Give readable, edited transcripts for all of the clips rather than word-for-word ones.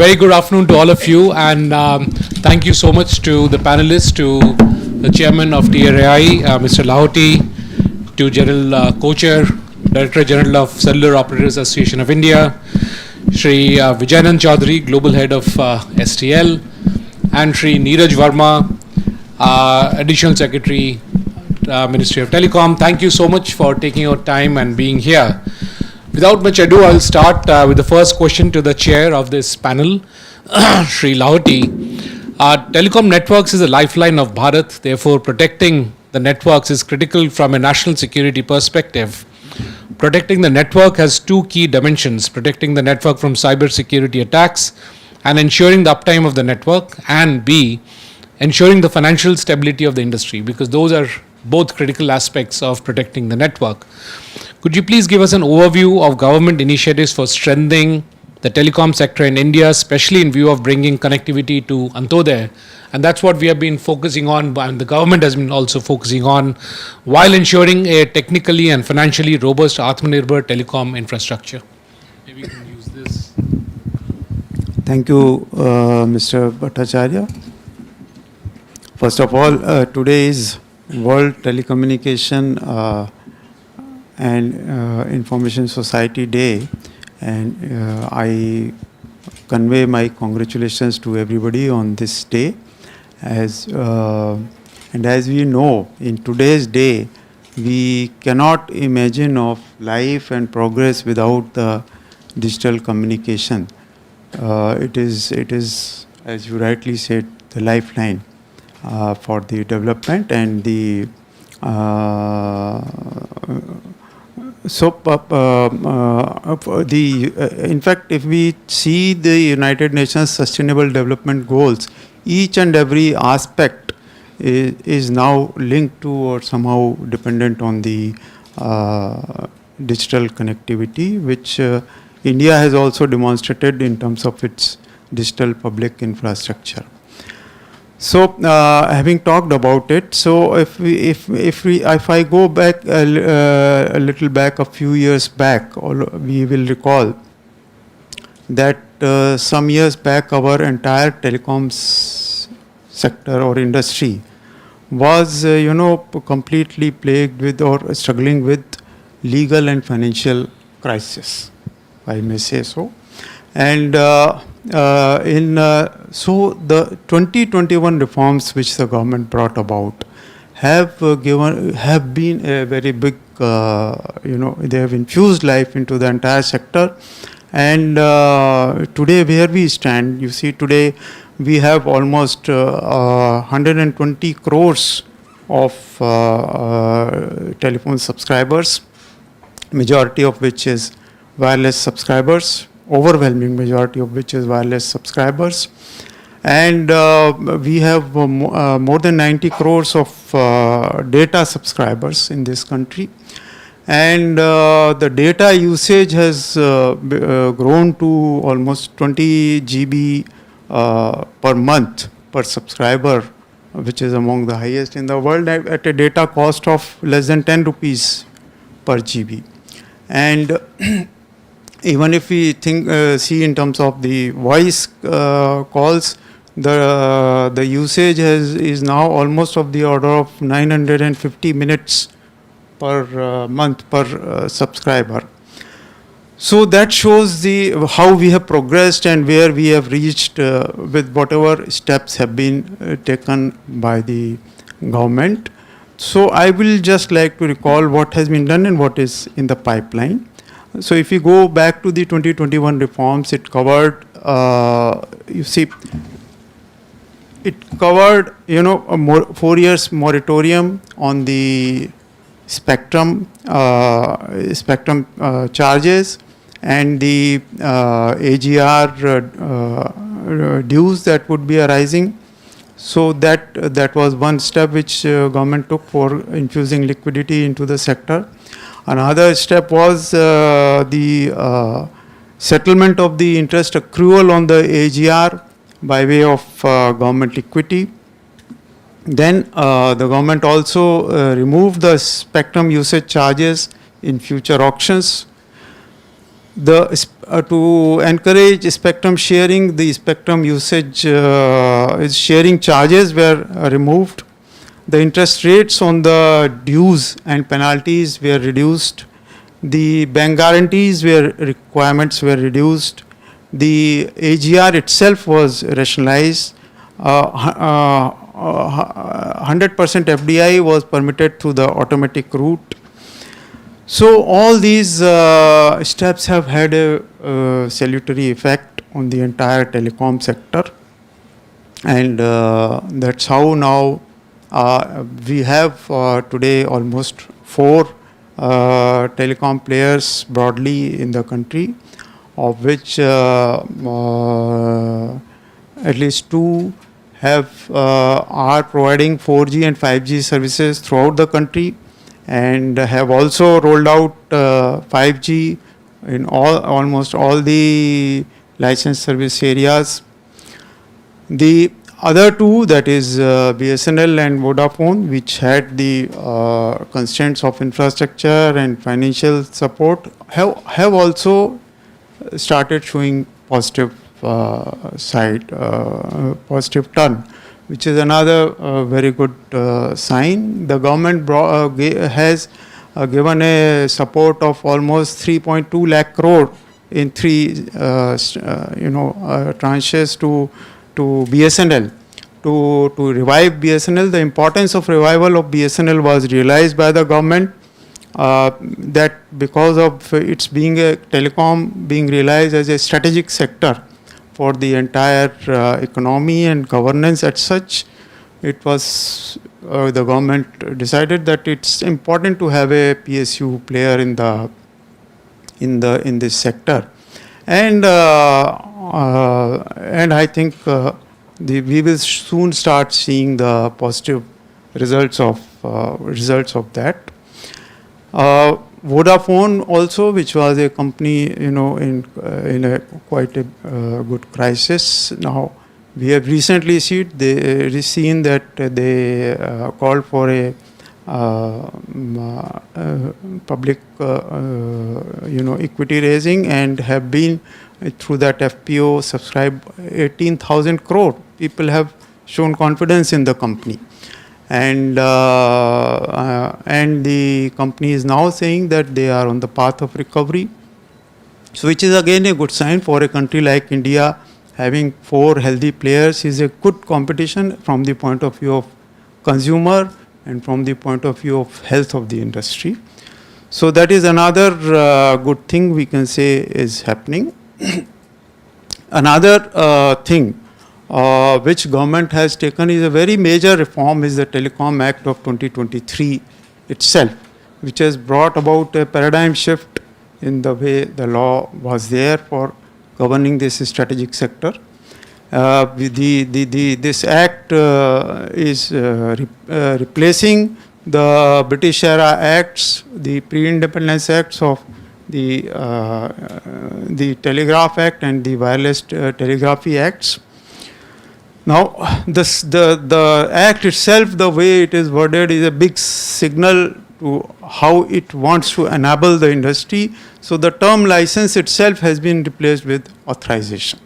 Very good afternoon to all of you, and thank you so much to the panelists, to the chairman of TRAI, Mr. Lahoti, to General Kochhar, Director General of Cellular Operators Association of India, Shri Vijaynand Choudhury, Global Head of STL, and Shri Niraj Verma, Additional Secretary, Ministry of Telecom. Thank you so much for taking your time and being here. Without much ado, I'll start with the first question to the chair of this panel, Shri Lahoti. Telecom Networks is a lifeline of Bharat. Therefore, protecting the networks is critical from a national security perspective. Protecting the network has two key dimensions: protecting the network from cyber security attacks and ensuring the uptime of the network, and B, ensuring the financial stability of the industry, because those are both critical aspects of protecting the network. Could you please give us an overview of government initiatives for strengthening the telecom sector in India, especially in view of bringing connectivity to Antodaya? And that's what we have been focusing on, and the government has been also focusing on, while ensuring a technically and financially robust Atmanirbhar telecom infrastructure. Maybe you can use this. Thank you, Mr. Bhattacharya. First of all, today is World Telecommunication and Information Society Day, and I convey my congratulations to everybody on this day. And as we know, in today's day, we cannot imagine of life and progress without the digital communication. It is, as you rightly said, the lifeline for the development and the in fact, if we see the United Nations Sustainable Development Goals, each and every aspect is now linked to or somehow dependent on the digital connectivity, which India has also demonstrated in terms of its digital public infrastructure. So, having talked about it, so if I go back a little back, a few years back, we will recall that some years back our entire telecoms sector or industry was, completely plagued with or struggling with legal and financial crisis, I may say so. And so the 2021 reforms which the government brought about have been a very big, they have infused life into the entire sector. And today where we stand, you see today we have almost 120 crores of telephone subscribers, majority of which is wireless subscribers, overwhelming majority of which is wireless subscribers. And we have more than 90 crores of data subscribers in this country. And the data usage has grown to almost 20 GB per month per subscriber, which is among the highest in the world, at a data cost of less than 10 rupees per GB. And even if we see in terms of the voice calls, the usage is now almost of the order of 950 minutes per month per subscriber. So that shows how we have progressed and where we have reached with whatever steps have been taken by the government. So I will just like to recall what has been done and what is in the pipeline. So if you go back to the 2021 reforms, it covered, a 4 years moratorium on the spectrum charges and the AGR dues that would be arising. So that was one step which government took for infusing liquidity into the sector. Another step was the settlement of the interest accrual on the AGR by way of government equity. Then the government also removed the spectrum usage charges in future auctions. to encourage spectrum sharing, the spectrum usage sharing charges were removed. The interest rates on the dues and penalties were reduced. The bank guarantees requirements were reduced. The AGR itself was rationalized. 100% FDI was permitted through the automatic route. So all these steps have had a salutary effect on the entire telecom sector, and that's how now we have today almost 4 telecom players broadly in the country, of which at least 2 are providing 4G and 5G services throughout the country, and have also rolled out 5G in almost all the licensed service areas. The other 2, that is BSNL and Vodafone, which had the constraints of infrastructure and financial support, have also started showing positive positive turn, which is another very good sign. The government has given a support of almost 3.2 lakh crore in 3 tranches to BSNL to revive BSNL. The importance of revival of BSNL was realized by the government, that because of its being a telecom being realized as a strategic sector for the entire economy and governance as such, it was the government decided that it's important to have a PSU player in this sector, and I think we will soon start seeing the positive results of that. Vodafone also, which was a company, in a quite a good crisis. Now we have recently seen that they called for a public, equity raising, and have been through that FPO subscribed 18,000 crore. People have shown confidence in the company. And the company is now saying that they are on the path of recovery. So which is again a good sign for a country like India. Having 4 healthy players is a good competition from the point of view of consumer and from the point of view of health of the industry. So that is another good thing we can say is happening. Another thing which government has taken is a very major reform, is the Telecom Act of 2023 itself, which has brought about a paradigm shift in the way the law was there for governing this strategic sector. This act is replacing the British era acts, the pre-independence acts of the Telegraph Act and the Wireless Telegraphy Acts. Now, the act itself, the way it is worded, is a big signal to how it wants to enable the industry. So the term license itself has been replaced with authorization.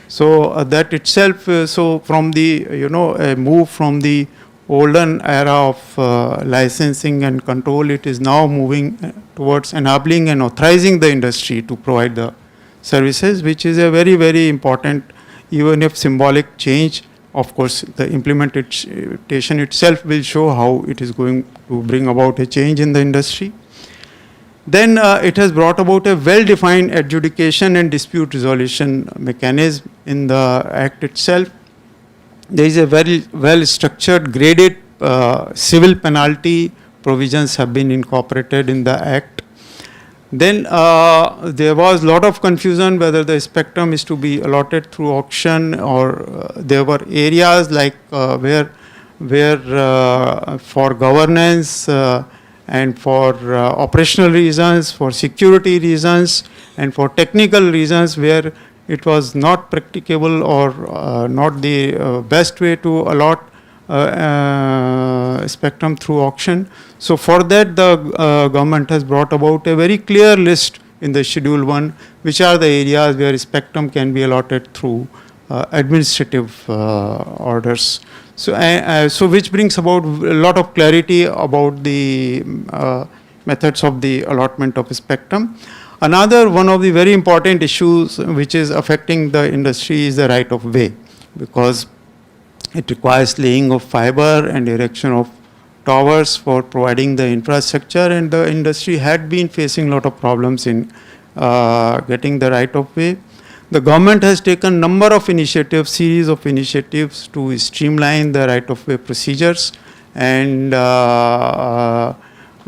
So that itself, so from the, a move from the olden era of licensing and control, it is now moving towards enabling and authorizing the industry to provide the services, which is a very, very important, even if symbolic change. Of course, the implementation itself will show how it is going to bring about a change in the industry. Then it has brought about a well-defined adjudication and dispute resolution mechanism in the Act itself. There is a very well-structured, graded civil penalty provisions have been incorporated in the Act. Then there was a lot of confusion whether the spectrum is to be allotted through auction, or there were areas like where for governance and for operational reasons, for security reasons, and for technical reasons, where it was not practicable or not the best way to allot spectrum through auction. So for that, the government has brought about a very clear list in the Schedule 1, which are the areas where spectrum can be allotted through administrative orders. So which brings about a lot of clarity about the methods of the allotment of spectrum. Another one of the very important issues which is affecting the industry is the right of way, because it requires laying of fiber and erection of towers for providing the infrastructure, and the industry had been facing a lot of problems in getting the right of way. The government has taken number of initiatives, series of initiatives to streamline the right of way procedures, and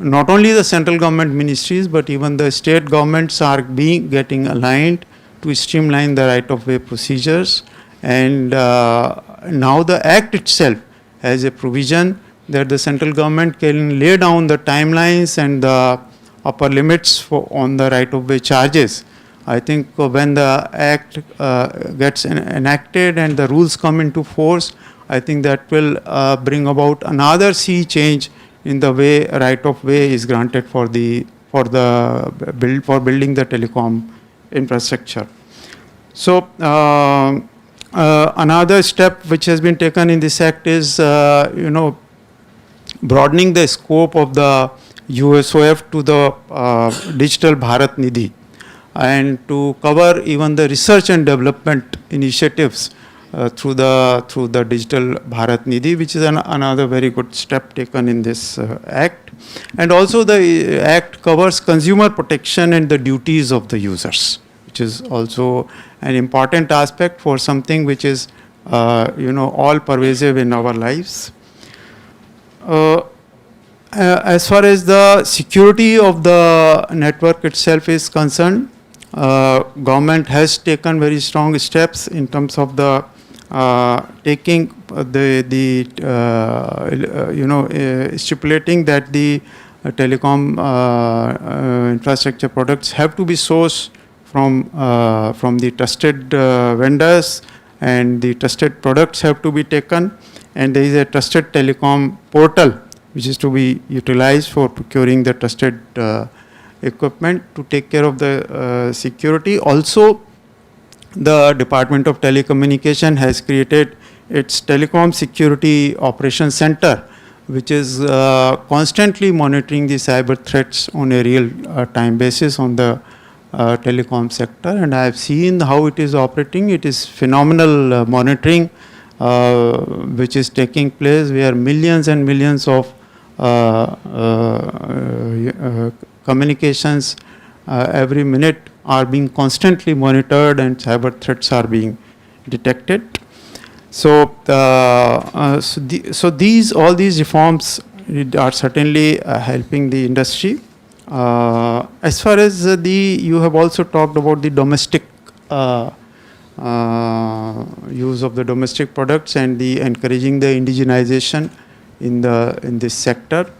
not only the central government ministries but even the state governments are getting aligned to streamline the right of way procedures. And now the Act itself has a provision that the central government can lay down the timelines and the upper limits on the right of way charges. I think when the Act gets enacted and the rules come into force, I think that will bring about another sea change in the way right of way is granted for building the telecom infrastructure. So another step which has been taken in this Act is broadening the scope of the USOF to the Digital Bharat Nidhi, and to cover even the research and development initiatives through the Digital Bharat Nidhi, which is another very good step taken in this Act. And also the Act covers consumer protection and the duties of the users, which is also an important aspect for something which is all pervasive in our lives. As far as the security of the network itself is concerned, government has taken very strong steps in terms of the taking stipulating that the telecom infrastructure products have to be sourced from the trusted vendors, and the trusted products have to be taken, and there is a trusted telecom portal which is to be utilized for procuring the trusted equipment to take care of the security. Also, the Department of Telecommunication has created its Telecom Security Operations Center, which is constantly monitoring the cyber threats on a real time basis on the telecom sector. And I have seen how it is operating. It is phenomenal monitoring which is taking place, where millions and millions of communications every minute are being constantly monitored, and cyber threats are being detected. So, all these reforms are certainly helping the industry. As far as you have also talked about the domestic use of the domestic products and the encouraging the indigenization in this sector.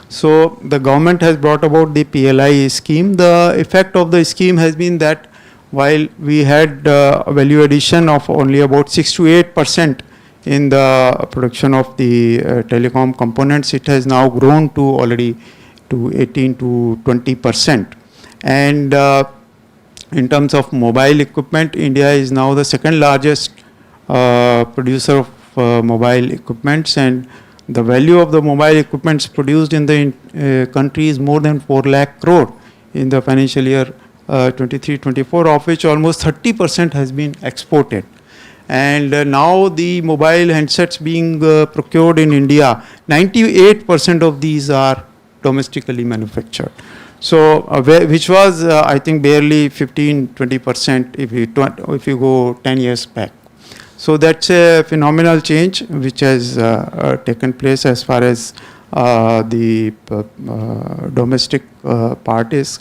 So the government has brought about the PLI scheme. The effect of the scheme has been that while we had value addition of only about 6 to 8% in the production of the telecom components, it has now grown to already to 18 to 20%. And in terms of mobile equipment, India is now the second largest producer of mobile equipments, and the value of the mobile equipments produced in the country is more than 4 lakh crore in the financial year 23-24, of which almost 30% has been exported. And now the mobile handsets being procured in India, 98% of these are domestically manufactured. So, which was I think barely 15-20% if you go 10 years back. So that's a phenomenal change which has taken place as far as the domestic part is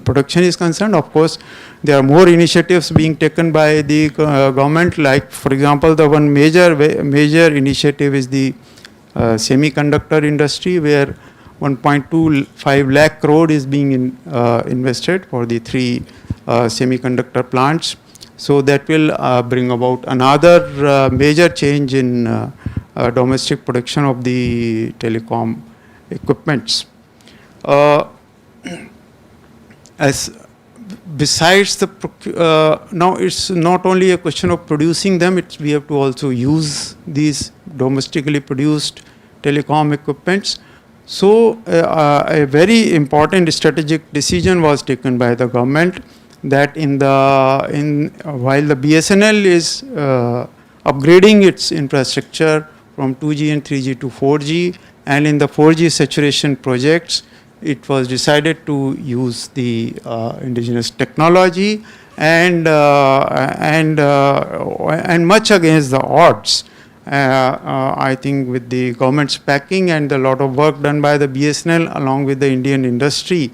production is concerned. Of course, there are more initiatives being taken by the government. Like, for example, the one major initiative is the semiconductor industry, where 1.25 lakh crore is being invested for the 3 semiconductor plants. So that will bring about another major change in domestic production of the telecom equipments. As besides the, now it's not only a question of producing them, we have to also use these domestically produced telecom equipments. So a very important strategic decision was taken by the government that while the BSNL is upgrading its infrastructure from 2G and 3G to 4G, and in the 4G saturation projects, it was decided to use the indigenous technology, and much against the odds. I think with the government's backing and a lot of work done by the BSNL along with the Indian industry,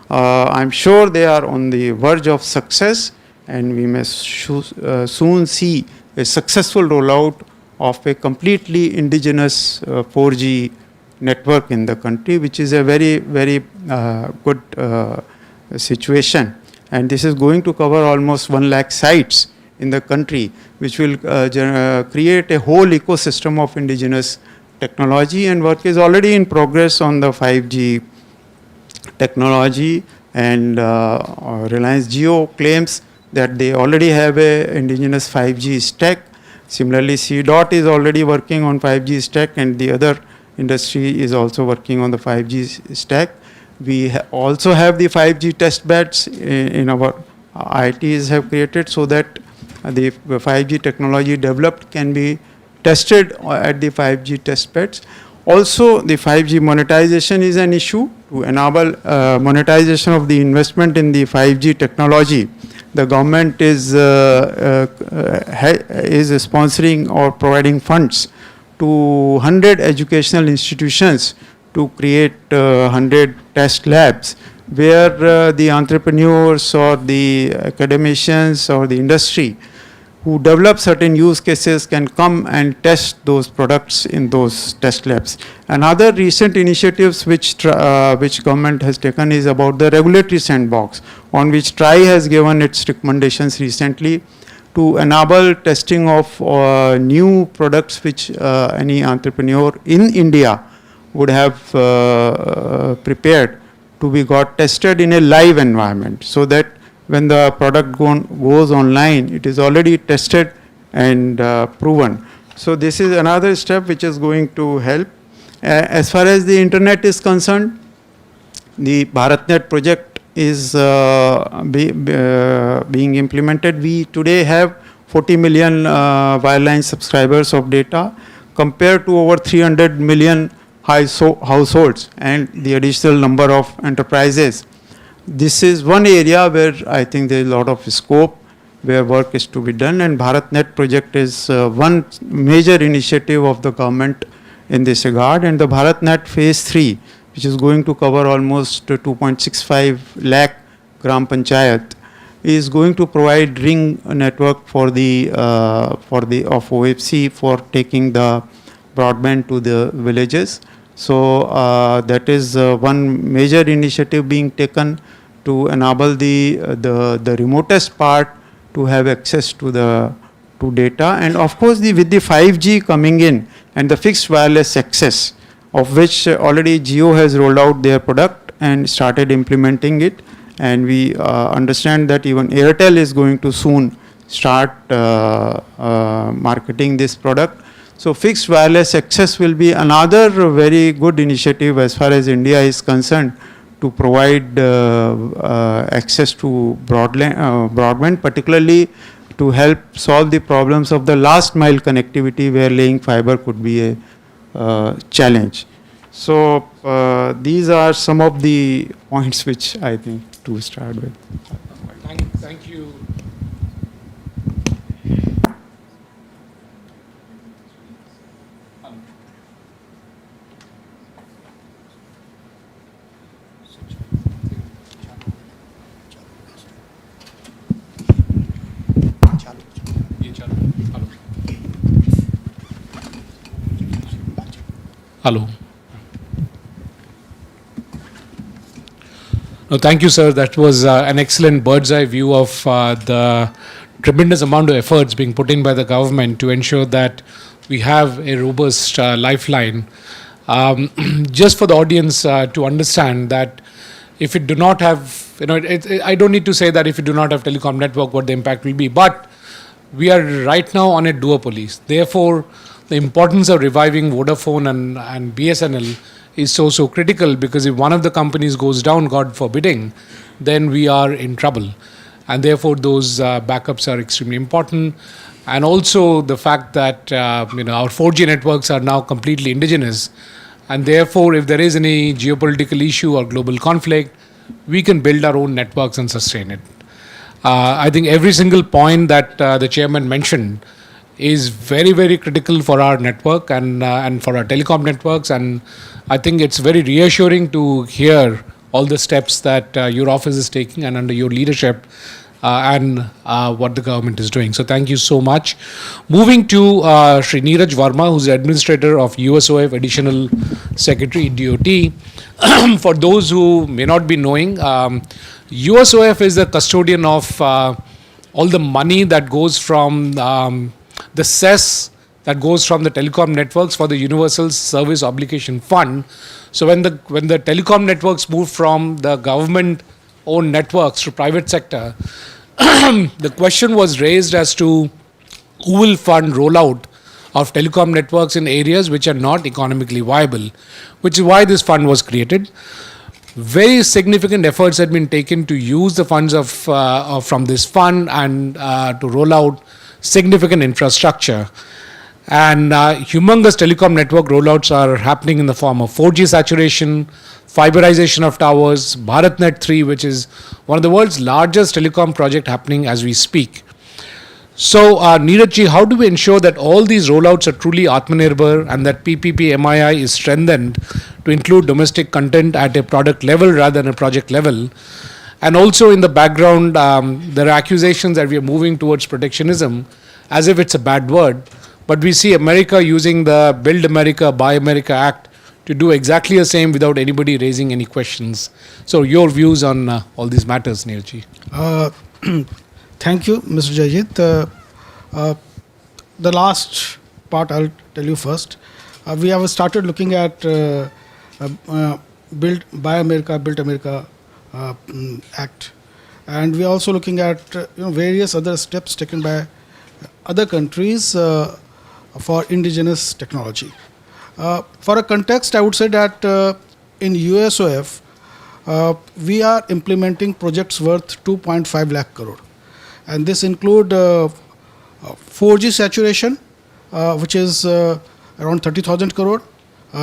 I'm sure they are on the verge of success, and we may soon see a successful rollout of a completely indigenous 4G network in the country, which is a very, very good situation. And this is going to cover almost 1 lakh sites in the country, which will create a whole ecosystem of indigenous technology, and work is already in progress on the 5G technology, and Reliance Jio claims that they already have a indigenous 5G stack. Similarly, C-DEP is already working on 5G stack, and the other industry is also working on the 5G stack. We also have the 5G test beds in our IITs have created, so that the 5G technology developed can be tested at the 5G test beds. Also, the 5G monetization is an issue. To enable monetization of the investment in the 5G technology, the government is sponsoring or providing funds to 100 educational institutions to create 100 test labs, where the entrepreneurs or the academicians or the industry who develop certain use cases can come and test those products in those test labs. Another recent initiatives which government has taken is about the regulatory sandbox, on which TRAI has given its recommendations recently to enable testing of new products which any entrepreneur in India would have prepared to be got tested in a live environment, so that when the product goes online, it is already tested and proven. So this is another step which is going to help. As far as the internet is concerned, the BharatNet project is being implemented. We today have 40 million wireline subscribers of data, compared to over 300 million households and the additional number of enterprises. This is one area where I think there is a lot of scope where work is to be done, and BharatNet project is one major initiative of the government in this regard. And the BharatNet phase 3, which is going to cover almost 2.65 lakh gram panchayat, is going to provide ring network for the OFC for taking the broadband to the villages. So that is one major initiative being taken to enable the remotest part to have access to data. And of course, with the 5G coming in and the fixed wireless access, of which already Jio has rolled out their product and started implementing it, and we understand that even Airtel is going to soon start marketing this product. So fixed wireless access will be another very good initiative as far as India is concerned, to provide access to broadband, particularly to help solve the problems of the last mile connectivity, where laying fiber could be a challenge. So these are some of the points which I think to start with. Thank you. Hello. No, thank you, sir. That was an excellent bird's eye view of the tremendous amount of efforts being put in by the government to ensure that we have a robust lifeline. Just for the audience to understand that, if it do not have, I don't need to say that if you do not have telecom network, what the impact will be. But we are right now on a duopoly. Therefore, the importance of reviving Vodafone and BSNL is so critical, because if one of the companies goes down, God forbidding, then we are in trouble. And therefore, those backups are extremely important. And also the fact that our 4G networks are now completely indigenous. And therefore, if there is any geopolitical issue or global conflict, we can build our own networks and sustain it. I think every single point that the chairman mentioned is very, very critical for our network and for our telecom networks. And I think it's very reassuring to hear all the steps that your office is taking and under your leadership and what the government is doing. So thank you so much. Moving to Shri Niraj Verma, who's the administrator of USOF, Additional Secretary, DOT. For those who may not be knowing, USOF is the custodian of all the money that goes from the cess that goes from the telecom networks for the Universal Service Obligation Fund. So when the telecom networks move from the government-owned networks to private sector, the question was raised as to who will fund rollout of telecom networks in areas which are not economically viable, which is why this fund was created. Very significant efforts had been taken to use the funds from this fund and to roll out significant infrastructure. And humongous telecom network rollouts are happening in the form of 4G saturation, fiberization of towers, BharatNet 3, which is one of the world's largest telecom project happening as we speak. So, Niraj, how do we ensure that all these rollouts are truly Atmanirbhar and that PPP MII is strengthened to include domestic content at a product level rather than a project level? And also in the background, there are accusations that we are moving towards protectionism as if it's a bad word. But we see America using the Build America, Buy America Act to do exactly the same without anybody raising any questions. So your views on all these matters, Niraj? Thank you, Mr. Jaijit. The last part I'll tell you first. We have started looking at Buy America, Build America Act. And we are also looking at various other steps taken by other countries for indigenous technology. For a context, I would say that in USOF, we are implementing projects worth 2.5 lakh crore. And this include 4G saturation, which is around 30,000 crore.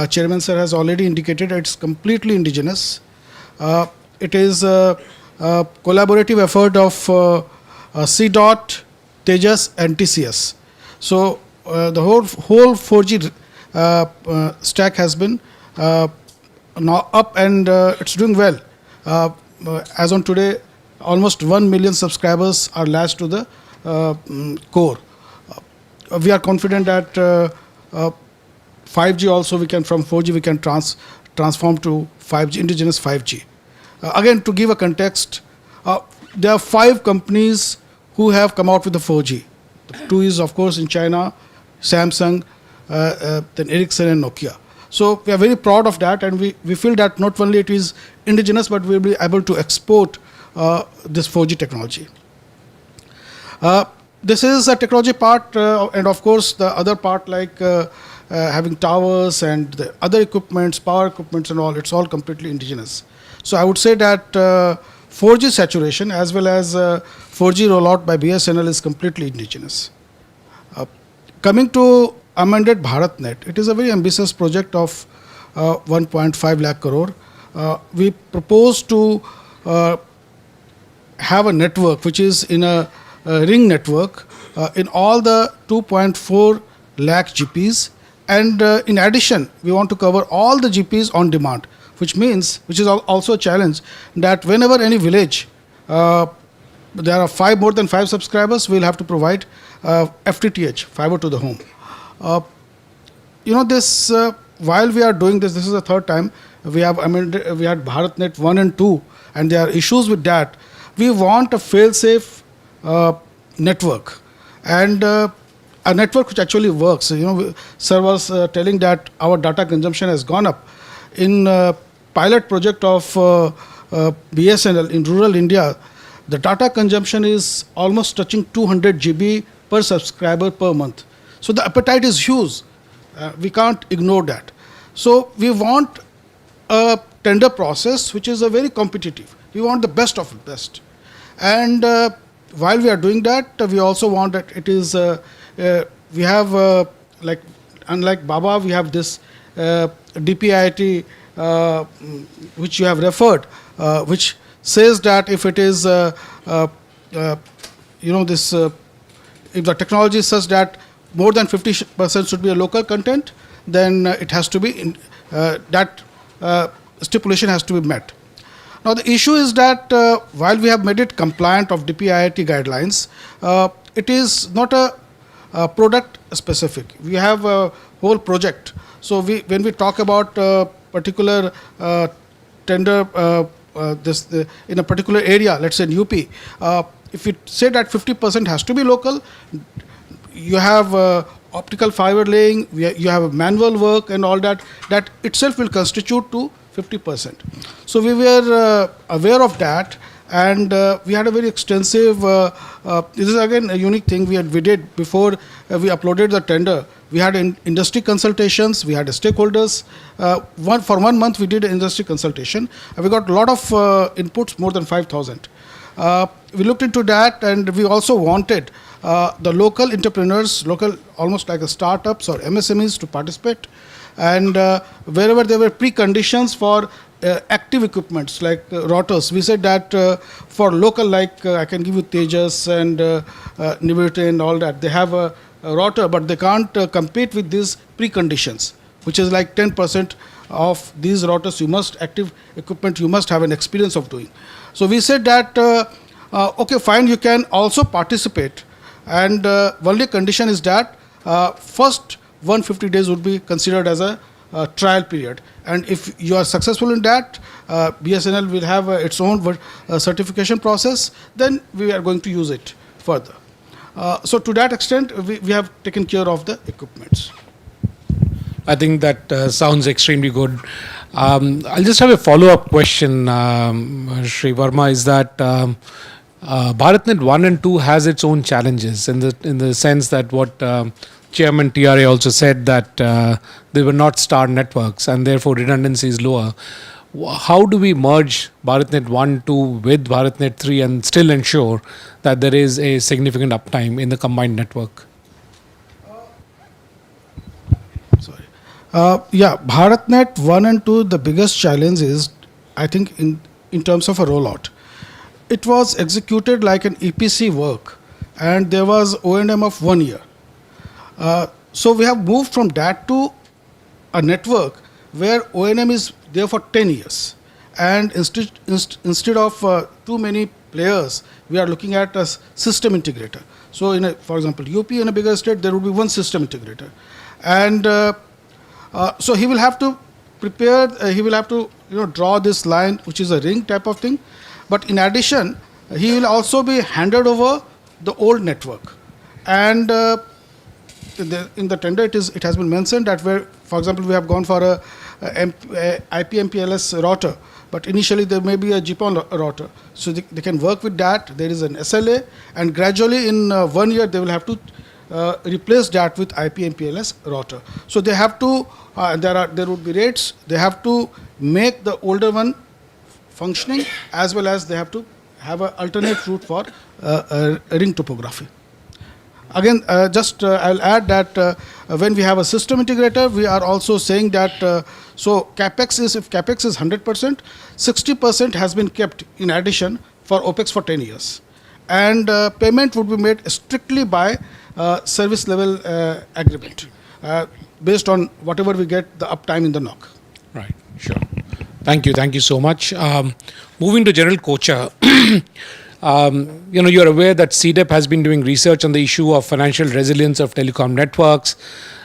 Chairman sir has already indicated it's completely indigenous. It is a collaborative effort of C-DEP, Tejas and TCS. So the whole 4G stack has been now up and it's doing well. As on today, almost 1 million subscribers are latched to the core. We are confident that 5G also from 4G we can transform to 5G, indigenous 5G. Again, to give a context, there are 5 companies who have come out with the 4G. 2 is of course in China, Samsung, then Ericsson and Nokia. So we are very proud of that, and we feel that not only it is indigenous, but we will be able to export this 4G technology. This is a technology part, and of course the other part like having towers and the other equipments, power equipments and all, it's all completely indigenous. So I would say that 4G saturation as well as 4G rollout by BSNL is completely indigenous. Coming to amended BharatNet, it is a very ambitious project of 1.5 lakh crore. We propose to have a network which is in a ring network in all the 2.4 lakh GPs, and in addition we want to cover all the GPs on demand, which is also a challenge that whenever any village there are more than 5 subscribers, we'll have to provide FTTH, fiber to the home. This while we are doing this is the 3rd time we had BharatNet 1 and 2, and there are issues with that. We want a fail-safe network, and a network which actually works. Sir was telling that our data consumption has gone up. In pilot project of BSNL in rural India, the data consumption is almost touching 200 GB per subscriber per month. So the appetite is huge. We can't ignore that. So we want a tender process which is a very competitive. We want the best of the best. And while we are doing that, we also want that it is, we have, like, unlike Baba, we have this DPIIT, which you have referred, which says that if it is, this, if the technology is such that more than 50% should be a local content, then it has to be, that stipulation has to be met. Now the issue is that while we have made it compliant of DPIIT guidelines, it is not a product specific. We have a whole project. So when we talk about particular tender, in a particular area, let's say in UP, if we say that 50% has to be local, you have optical fiber laying, you have manual work and all that, that itself will constitute to 50%. So we were aware of that, and we had a very extensive, this is again a unique thing we did before we uploaded the tender. We had industry consultations, we had stakeholders. For 1 month we did an industry consultation, and we got a lot of inputs, more than 5,000. We looked into that, and we also wanted the local entrepreneurs, almost like the startups or MSMEs to participate. And wherever there were preconditions for active equipments like routers, we said that for local, like I can give you Tejas and Niverte and all that, they have a router, but they can't compete with these preconditions, which is like 10% of these routers, active equipment, you must have an experience of doing. So we said that, okay, fine, you can also participate. And only condition is that first 150 days would be considered as a trial period. And if you are successful in that, BSNL will have its own certification process, then we are going to use it further. So to that extent, we have taken care of the equipments. I think that sounds extremely good. I'll just have a follow-up question, Shri Verma, is that BharatNet 1 and 2 has its own challenges in the sense that what Chairman TRAI also said, that they were not star networks and therefore redundancy is lower. How do we merge BharatNet 1, 2 with BharatNet 3 and still ensure that there is a significant uptime in the combined network? BharatNet 1 and 2, the biggest challenge is, I think, in terms of a rollout. It was executed like an EPC work, and there was O&M of 1 year. So we have moved from that to a network where O&M is there for 10 years. And instead of too many players, we are looking at a system integrator. So for example, UP in a bigger state, there will be one system integrator. And so he will have to prepare, he will have to draw this line, which is a ring type of thing. But in addition, he will also be handed over the old network. And in the tender, it has been mentioned that where, for example, we have gone for a IP/MPLS router, but initially there may be a GPON router. So they can work with that. There is an SLA, and gradually in 1 year they will have to replace that with IP/MPLS router. So they have to, there would be rates. They have to make the older one functioning, as well as they have to have an alternate route for ring topography. Again, I'll add that when we have a system integrator, we are also saying that so capex is, if capex is 100%, 60% has been kept in addition for OPEX for 10 years. And payment would be made strictly by service level agreement based on whatever we get the uptime in the NOC. Right, sure. Thank you so much. Moving to General Kochhar. You're aware that C-DEP has been doing research on the issue of financial resilience of telecom networks,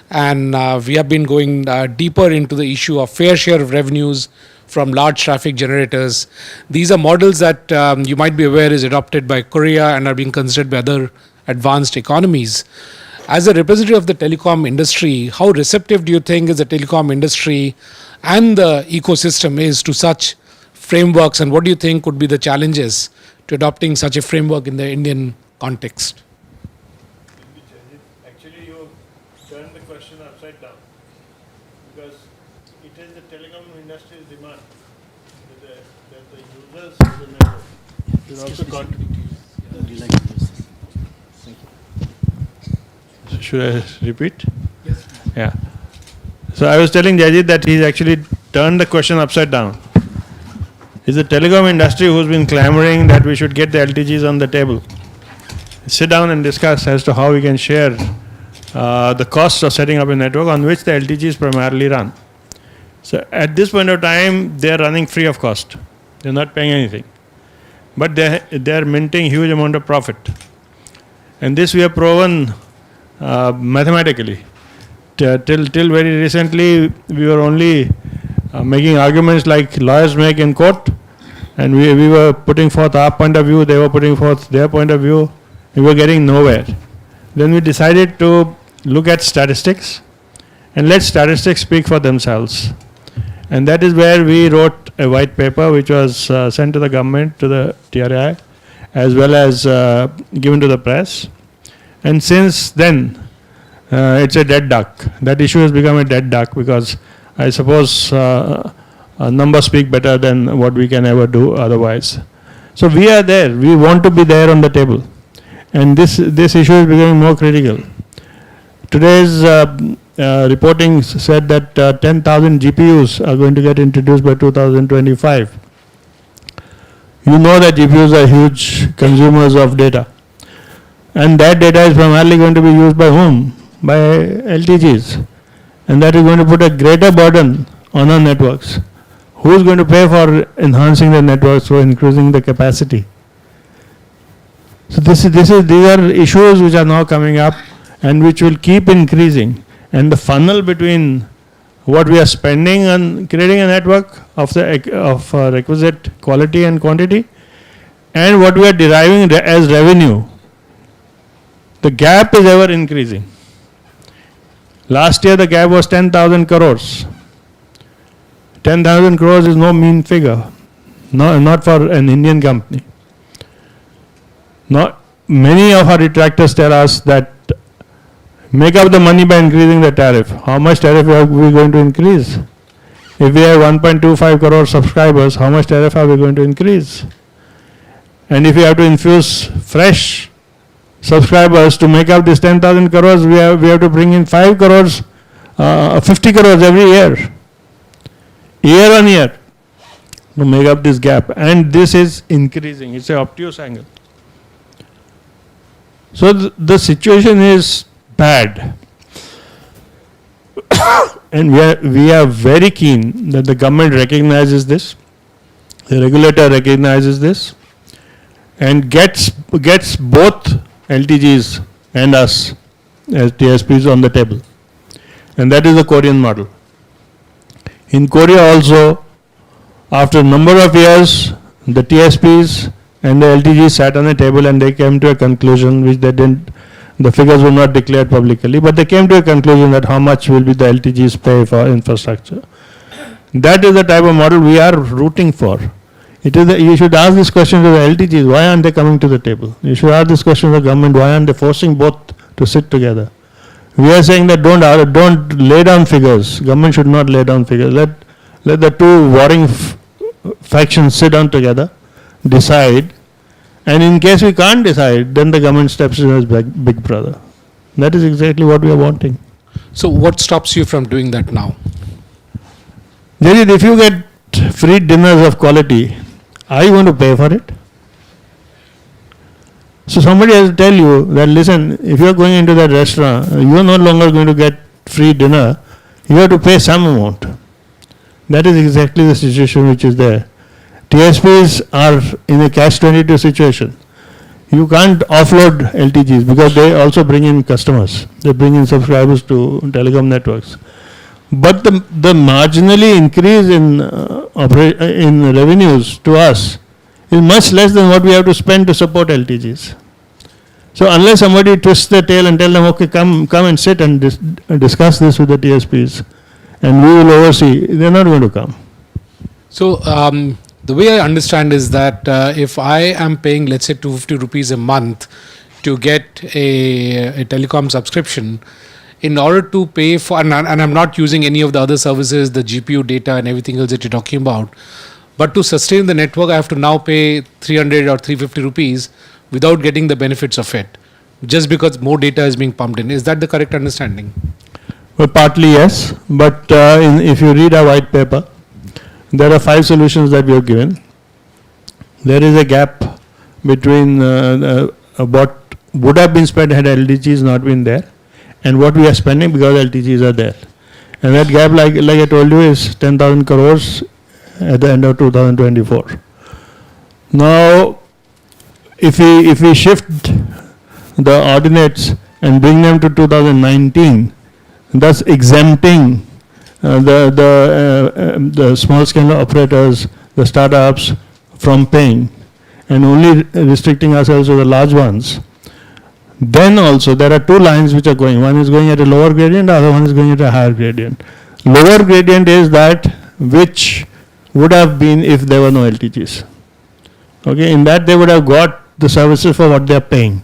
and we have been going deeper into the issue of fair share of revenues from large traffic generators. These are models that you might be aware is adopted by Korea and are being considered by other advanced economies. As a representative of the telecom industry, how receptive do you think is the telecom industry and the ecosystem is to such frameworks, and what do you think would be the challenges to adopting such a framework in the Indian context? Actually, you turned the question upside down, because it is the telecom industry's demand that the users of the network should also contribute. Should I repeat? Yes. Yeah. So I was telling Jaijit that he's actually turned the question upside down. It's the telecom industry who's been clamoring that we should get the LTGs on the table. Sit down and discuss as to how we can share the costs of setting up a network on which the LTGs primarily run. So at this point of time, they're running free of cost. They're not paying anything. But they're minting huge amount of profit. And this we have proven mathematically. Till very recently, we were only making arguments like lawyers make in court, and we were putting forth our point of view, they were putting forth their point of view. We were getting nowhere. Then we decided to look at statistics and let statistics speak for themselves. And that is where we wrote a white paper which was sent to the government, to the TRAI, as well as given to the press. And since then, it's a dead duck. That issue has become a dead duck because I suppose numbers speak better than what we can ever do otherwise. So we are there. We want to be there on the table. And this issue is becoming more critical. Today's reporting said that 10,000 GPUs are going to get introduced by 2025. You know that GPUs are huge consumers of data. And that data is primarily going to be used by whom? By LTGs. And that is going to put a greater burden on our networks. Who is going to pay for enhancing the networks or increasing the capacity? So these are issues which are now coming up and which will keep increasing. And the funnel between what we are spending on creating a network of requisite quality and quantity and what we are deriving as revenue, the gap is ever increasing. Last year the gap was 10,000 crores. 10,000 crores is no mean figure, not for an Indian company. Many of our detractors tell us that make up the money by increasing the tariff. How much tariff are we going to increase? If we have 1.25 crore subscribers, how much tariff are we going to increase? And if we have to infuse fresh subscribers to make up this 10,000 crores, we have to bring in 5 crores, 50 crores every year on year, to make up this gap. And this is increasing. It's an obtuse angle. So the situation is bad. And we are very keen that the government recognizes this, the regulator recognizes this, and gets both LTGs and us as TSPs on the table. And that is the Korean model. In Korea also, after a number of years, the TSPs and the LTGs sat on the table and they came to a conclusion which they didn't, the figures were not declared publicly, but they came to a conclusion that how much will be the LTGs pay for infrastructure. That is the type of model we are rooting for. You should ask this question to the LTGs, why aren't they coming to the table? You should ask this question to the government, why aren't they forcing both to sit together? We are saying that don't lay down figures. Government should not lay down figures. Let the two warring factions sit down together, decide, and in case we can't decide, then the government steps in as big brother. That is exactly what we are wanting. So what stops you from doing that now? Jaijit, if you get free dinners of quality, are you going to pay for it? So somebody has to tell you that, listen, if you are going into that restaurant, you are no longer going to get free dinner, you have to pay some amount. That is exactly the situation which is there. TSPs are in a catch-22 situation. You can't offload LTGs because they also bring in customers. They bring in subscribers to telecom networks. But the marginally increase in revenues to us is much less than what we have to spend to support LTGs. So unless somebody twists their tail and tell them, okay, come and sit and discuss this with the TSPs and we will oversee, they're not going to come. So The way I understand is that if I am paying, let's say, 250 rupees a month to get a telecom subscription, in order to pay for, and I'm not using any of the other services, the GPU data and everything else that you're talking about, but to sustain the network, I have to now pay 300 or 350 rupees without getting the benefits of it, just because more data is being pumped in. Is that the correct understanding? Well, partly yes, but if you read our white paper, there are 5 solutions that we have given. There is a gap between what would have been spent had LTGs not been there, and what we are spending because LTGs are there. And that gap, like I told you, is 10,000 crores at the end of 2024. Now, if we shift the ordinates and bring them to 2019, thus exempting the small scale operators, the startups from paying, and only restricting ourselves to the large ones, then also there are 2 lines which are going. One is going at a lower gradient, the other one is going at a higher gradient. Lower gradient is that which would have been if there were no LTGs. Okay, in that they would have got the services for what they are paying.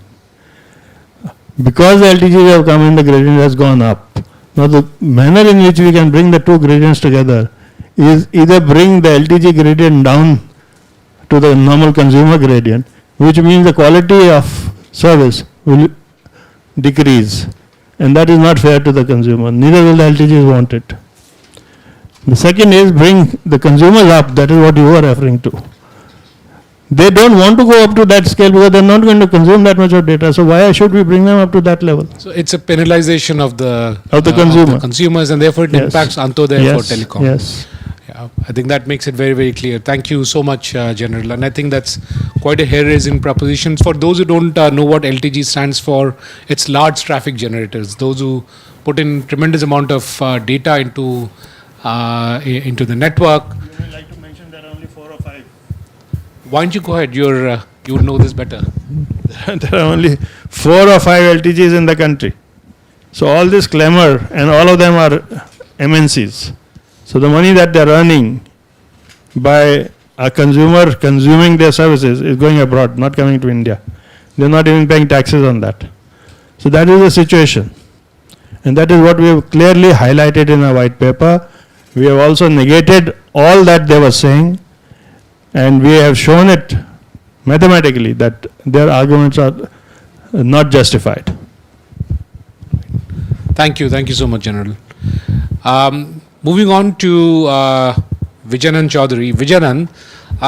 Because the LTGs have come in, the gradient has gone up. Now the manner in which we can bring the 2 gradients together is either bring the LTG gradient down to the normal consumer gradient, which means the quality of service will decrease, and that is not fair to the consumer. Neither will the LTGs want it. The second is bring the consumers up, that is what you were referring to. They don't want to go up to that scale because they're not going to consume that much of data. So why should we bring them up to that level? So it's a penalization of the consumer. Of the consumers, and therefore it impacts Antodaya for telecom. Yes. Yeah, I think that makes it very, very clear. Thank you so much, General. And I think that's quite a hair-raising proposition. For those who don't know what LTG stands for, it's large traffic generators. Those who put in tremendous amount of data into the network. You would like to mention there are only 4 or 5. Why don't you go ahead? You would know this better. There are only 4 or 5 LTGs in the country. So all this clamor, and all of them are MNCs. So the money that they are earning by a consumer consuming their services is going abroad, not coming to India. They are not even paying taxes on that. So that is the situation. And that is what we have clearly highlighted in our white paper. We have also negated all that they were saying, and we have shown it mathematically that their arguments are not justified. Thank you so much, General. Moving on to Vijaynand Choudhury. Vijaynand,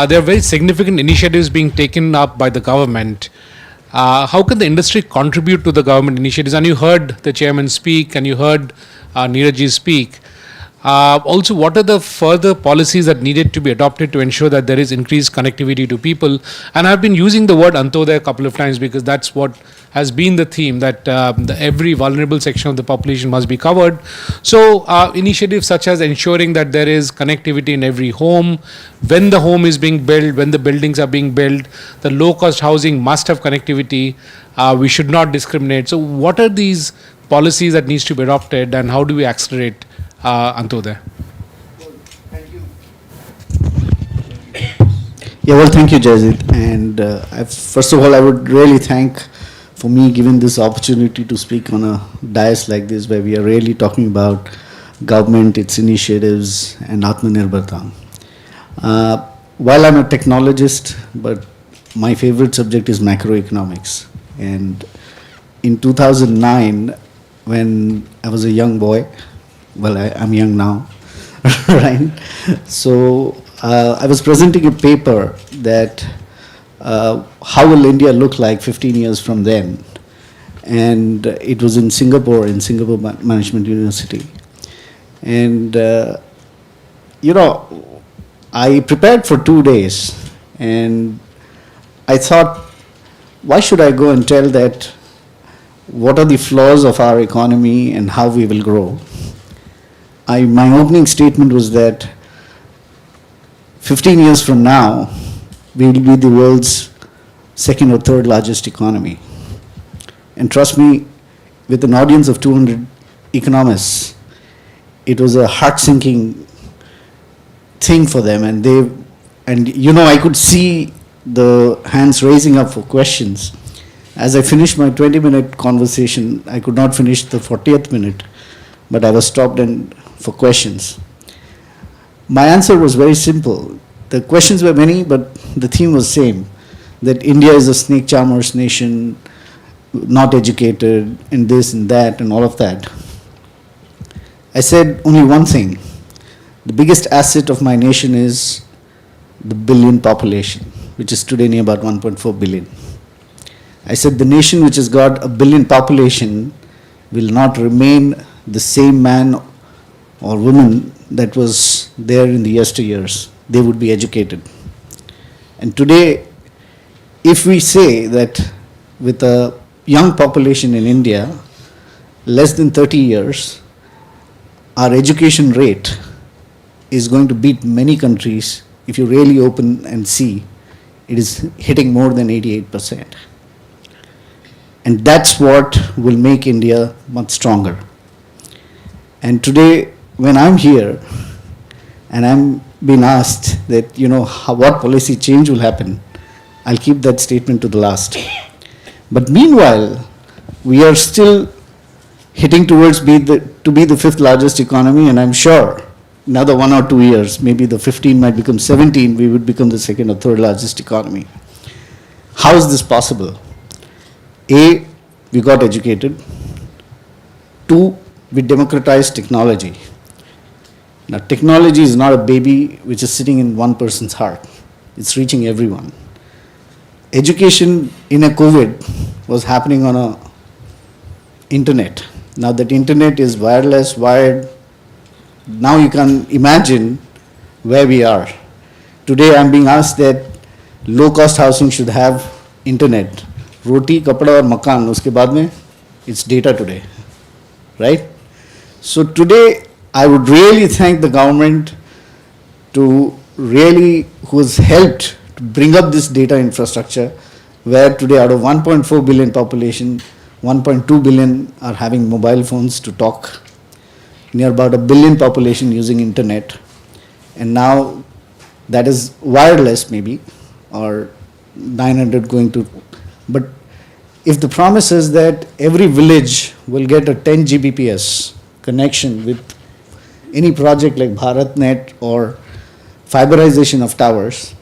there are very significant initiatives being taken up by the government. How can the industry contribute to the government initiatives? And you heard the chairman speak, and you heard Niraj speak. Also, what are the further policies that needed to be adopted to ensure that there is increased connectivity to people? And I've been using the word Antodaya a couple of times because that's what has been the theme, that every vulnerable section of the population must be covered. So initiatives such as ensuring that there is connectivity in every home, when the home is being built, when the buildings are being built, the low-cost housing must have connectivity. We should not discriminate. So what are these policies that needs to be adopted, and how do we accelerate Antodaya? Yeah, well, thank you, Jaijit. And first of all, I would really thank for me giving this opportunity to speak on a dais like this, where we are really talking about government, its initiatives, and Atmanirbhar. While I'm a technologist, but my favorite subject is macroeconomics. And in 2009, when I was a young boy, well, I'm young now, right? So I was presenting a paper that how will India look like 15 years from then? And it was in Singapore Management University. And, I prepared for 2 days, and I thought, why should I go and tell that what are the flaws of our economy and how we will grow? My opening statement was that 15 years from now, we will be the world's second or third largest economy. And trust me, with an audience of 200 economists, it was a heart-sinking thing for them, and and I could see the hands raising up for questions. As I finished my 20-minute conversation, I could not finish the 40th minute, but I was stopped for questions. My answer was very simple. The questions were many, but the theme was same, that India is a snake charmers nation, not educated, and this and that, and all of that. I said only one thing. The biggest asset of my nation is the billion population, which is today near about 1.4 billion. I said the nation which has got a billion population will not remain the same man or woman that was there in the yesteryears. They would be educated. And today, if we say that with a young population in India, less than 30 years, our education rate is going to beat many countries. If you really open and see, it is hitting more than 88%. And that's what will make India much stronger. And today, when I'm here, and I'm being asked that, what policy change will happen, I'll keep that statement to the last. But meanwhile, we are still hitting towards to be the fifth largest economy, and I'm sure another 1 or 2 years, maybe the 15 might become 17, we would become the second or third largest economy. How is this possible? A, we got educated. 2, we democratized technology. Now, technology is not a baby which is sitting in one person's heart. It's reaching everyone. Education in a COVID was happening on a internet. Now that internet is wireless, wired. Now you can imagine where we are. Today I'm being asked that low-cost housing should have internet. Roti, kapda और मकान, उसके बाद में it's data today, right? So today I would really thank the government who has helped to bring up this data infrastructure, where today out of 1.4 billion population, 1.2 billion are having mobile phones to talk. Near about 1 billion population using internet, and now that is wireless maybe, or 900 going to, but if the promise is that every village will get a 10 Gbps connection with any project like BharatNet or fiberization of towers,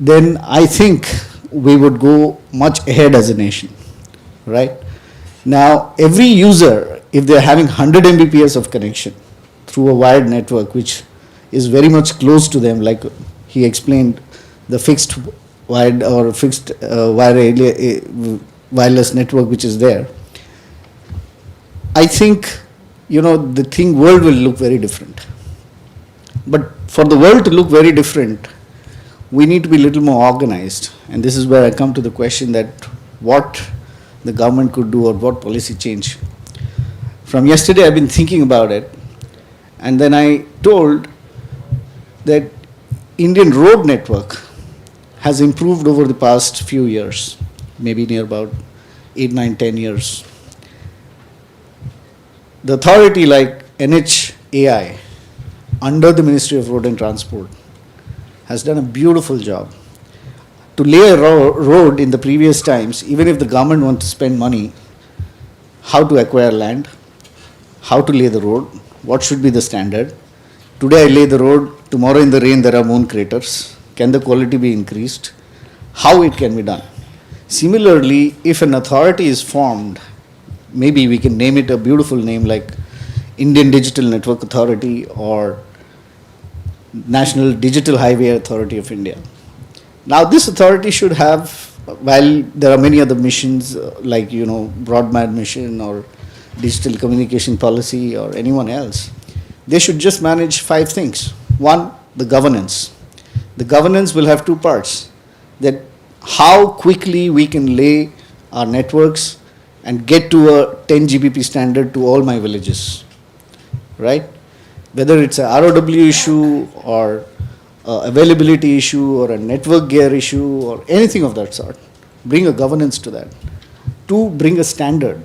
then I think we would go much ahead as a nation, right? Now, every user, if they're having 100 Mbps of connection through a wired network, which is very much close to them, like he explained, the fixed wired or fixed wireless network which is there, I think, the world will look very different. But for the world to look very different, we need to be a little more organized. And this is where I come to the question that what the government could do or what policy change. From yesterday, I've been thinking about it, and then I told that Indian road network has improved over the past few years, maybe near about 8, 9, 10 years. The authority like NHAI, under the Ministry of Road and Transport, has done a beautiful job. To lay a road in the previous times, even if the government wants to spend money, how to acquire land, how to lay the road, what should be the standard. Today I lay the road, tomorrow in the rain there are moon craters. Can the quality be increased? How it can be done? Similarly, if an authority is formed, maybe we can name it a beautiful name like Indian Digital Network Authority or National Digital Highway Authority of India. Now this authority should have, while there are many other missions like broadband mission or digital communication policy or anyone else, they should just manage 5 things. 1, the governance. The governance will have 2 parts, that how quickly we can lay our networks and get to a 10 Gbp standard to all my villages, right? Whether it's a ROW issue or availability issue or a network gear issue or anything of that sort, bring a governance to that. 2, bring a standard.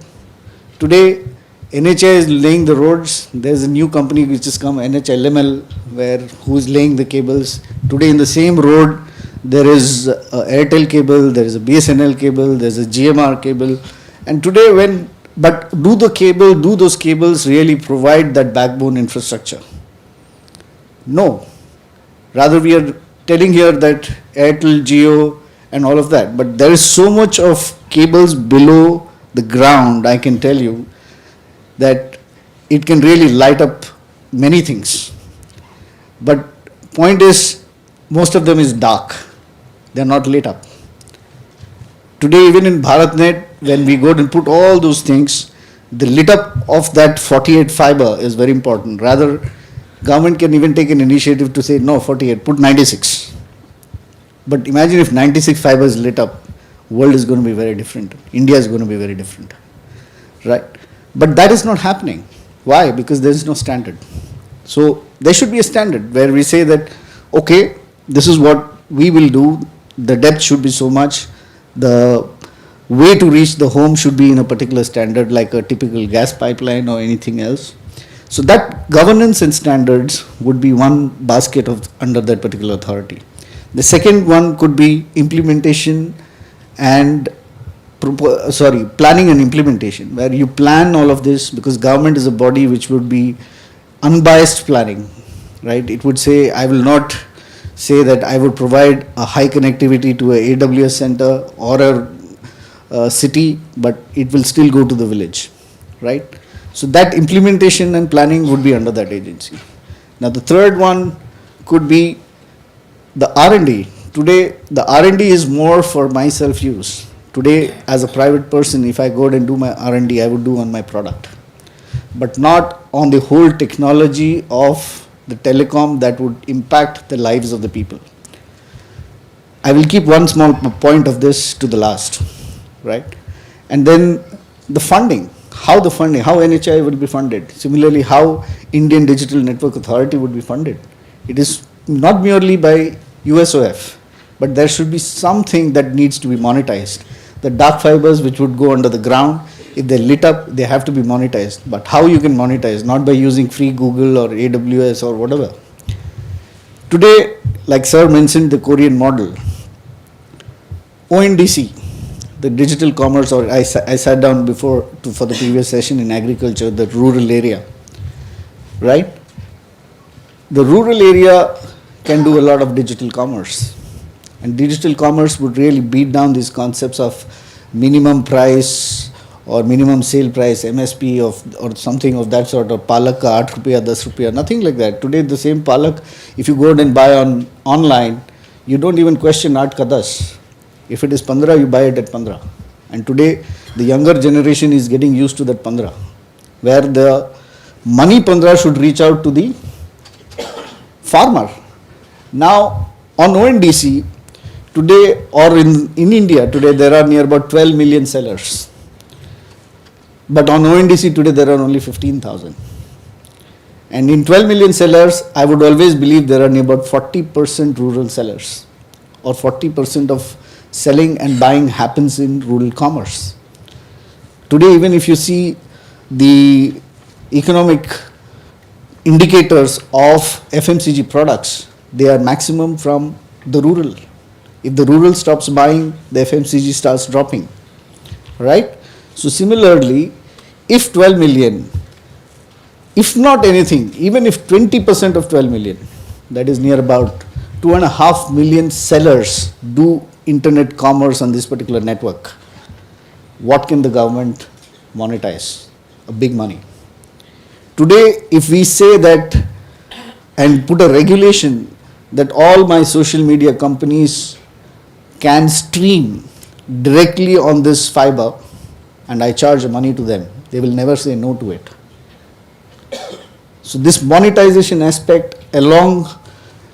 Today, NHI is laying the roads. There's a new company which has come, NHLML, who is laying the cables. Today in the same road, there is a Airtel cable, there is a BSNL cable, there's a GMR cable. And today but do those cables really provide that backbone infrastructure? No. Rather we are telling here that Airtel, Jio and all of that. But there is so much of cables below the ground, I can tell you, that it can really light up many things. But point is, most of them is dark. They are not lit up. Today, even in BharatNet, when we go and put all those things, the lit up of that 48 fiber is very important. Rather, government can even take an initiative to say, no, 48, put 96. But imagine if 96 fiber is lit up, world is going to be very different. India is going to be very different. Right? But that is not happening. Why? Because there is no standard. So there should be a standard where we say that, okay, this is what we will do. The depth should be so much. The way to reach the home should be in a particular standard, like a typical gas pipeline or anything else. So that governance and standards would be one basket under that particular authority. The second one could be implementation and planning and implementation, where you plan all of this, because government is a body which would be unbiased planning, right? It would say, I will not say that I would provide a high connectivity to a AWS center or a city, but it will still go to the village, right? So that implementation and planning would be under that agency. Now the third one could be the R&D. Today, the R&D is more for my self-use. Today, as a private person, if I go and do my R&D, I would do on my product, but not on the whole technology of the telecom that would impact the lives of the people. I will keep one small point of this to the last, right? And then the funding, how NHI will be funded. Similarly, how Indian Digital Network Authority would be funded. It is not merely by USOF, but there should be something that needs to be monetized. The dark fibers which would go under the ground, if they're lit up, they have to be monetized. But how you can monetize? Not by using free Google or AWS or whatever. Today, like Sir mentioned, the Korean model, ONDC, the digital commerce, or I sat down before for the previous session in agriculture, the rural area, right? The rural area can do a lot of digital commerce. And digital commerce would really beat down these concepts of minimum price or minimum sale price, MSP or something of that sort, or palak ka 8 rupiya, 10 rupiya, nothing like that. Today the same palak, if you go and buy online, you don't even question 8 ka 10. If it is 15, you buy it at 15. And today the younger generation is getting used to that 15, where the money 15 should reach out to the farmer. Now on ONDC, today, or in India, today there are near about 12 million sellers. But on ONDC today there are only 15,000. And in 12 million sellers, I would always believe there are near about 40% rural sellers, or 40% of selling and buying happens in rural commerce. Today, even if you see the economic indicators of FMCG products, they are maximum from the rural. If the rural stops buying, the FMCG starts dropping, right? So similarly, if 12 million, if not anything, even if 20% of 12 million, that is near about 2.5 million sellers do internet commerce on this particular network, what can the government monetize? A big money. Today, if we say that and put a regulation that all my social media companies can stream directly on this fiber and I charge money to them, they will never say no to it. So this monetization aspect along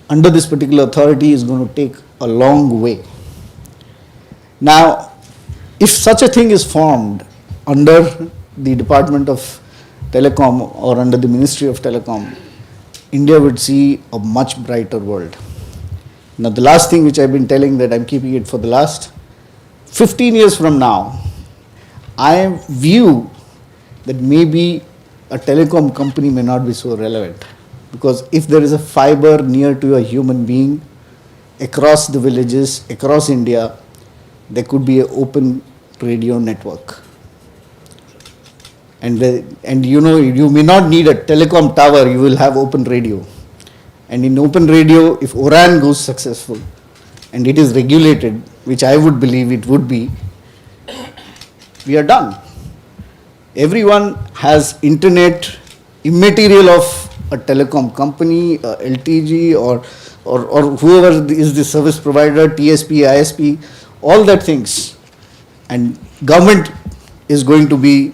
under this particular authority is going to take a long way. Now, if such a thing is formed under the Department of Telecom or under the Ministry of Telecom, India would see a much brighter world. Now, the last thing which I've been telling, that I'm keeping it for the last 15 years from now, I view that maybe a telecom company may not be so relevant. Because if there is a fiber near to a human being, across the villages, across India, there could be an open radio network. And you know, you may not need a telecom tower, you will have open radio. And in open radio, if ORAN goes successful and it is regulated, which I would believe it would be, we are done. Everyone has internet immaterial of a telecom company, a LTG, or whoever is the service provider, TSP, ISP, all that things. And government is going to be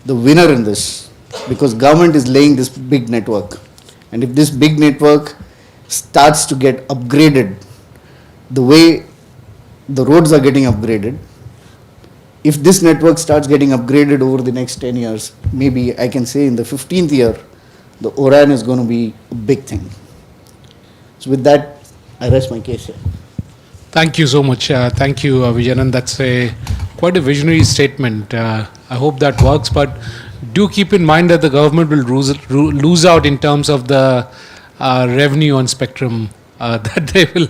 the winner in this, because government is laying this big network. And if this big network starts to get upgraded the way the roads are getting upgraded, if this network starts getting upgraded over the next 10 years, maybe I can say in the 15th year, the ORAN is going to be a big thing. So with that, I rest my case here. Thank you so much. Thank you, Vijaynand. That's quite a visionary statement. I hope that works, but do keep in mind that the government will lose out in terms of the revenue on spectrum that they will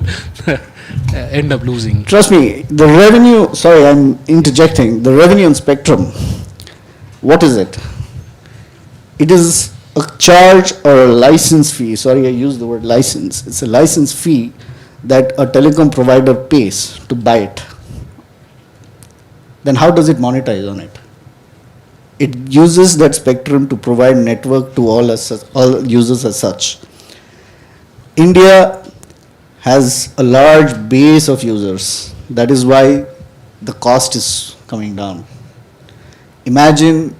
end up losing. Trust me, the revenue, sorry, I'm interjecting, the revenue on spectrum, what is it? It is a charge or a license fee. Sorry, I used the word license. It's a license fee that a telecom provider pays to buy it. Then how does it monetize on it? It uses that spectrum to provide network to all users as such. India has a large base of users. That is why the cost is coming down. Imagine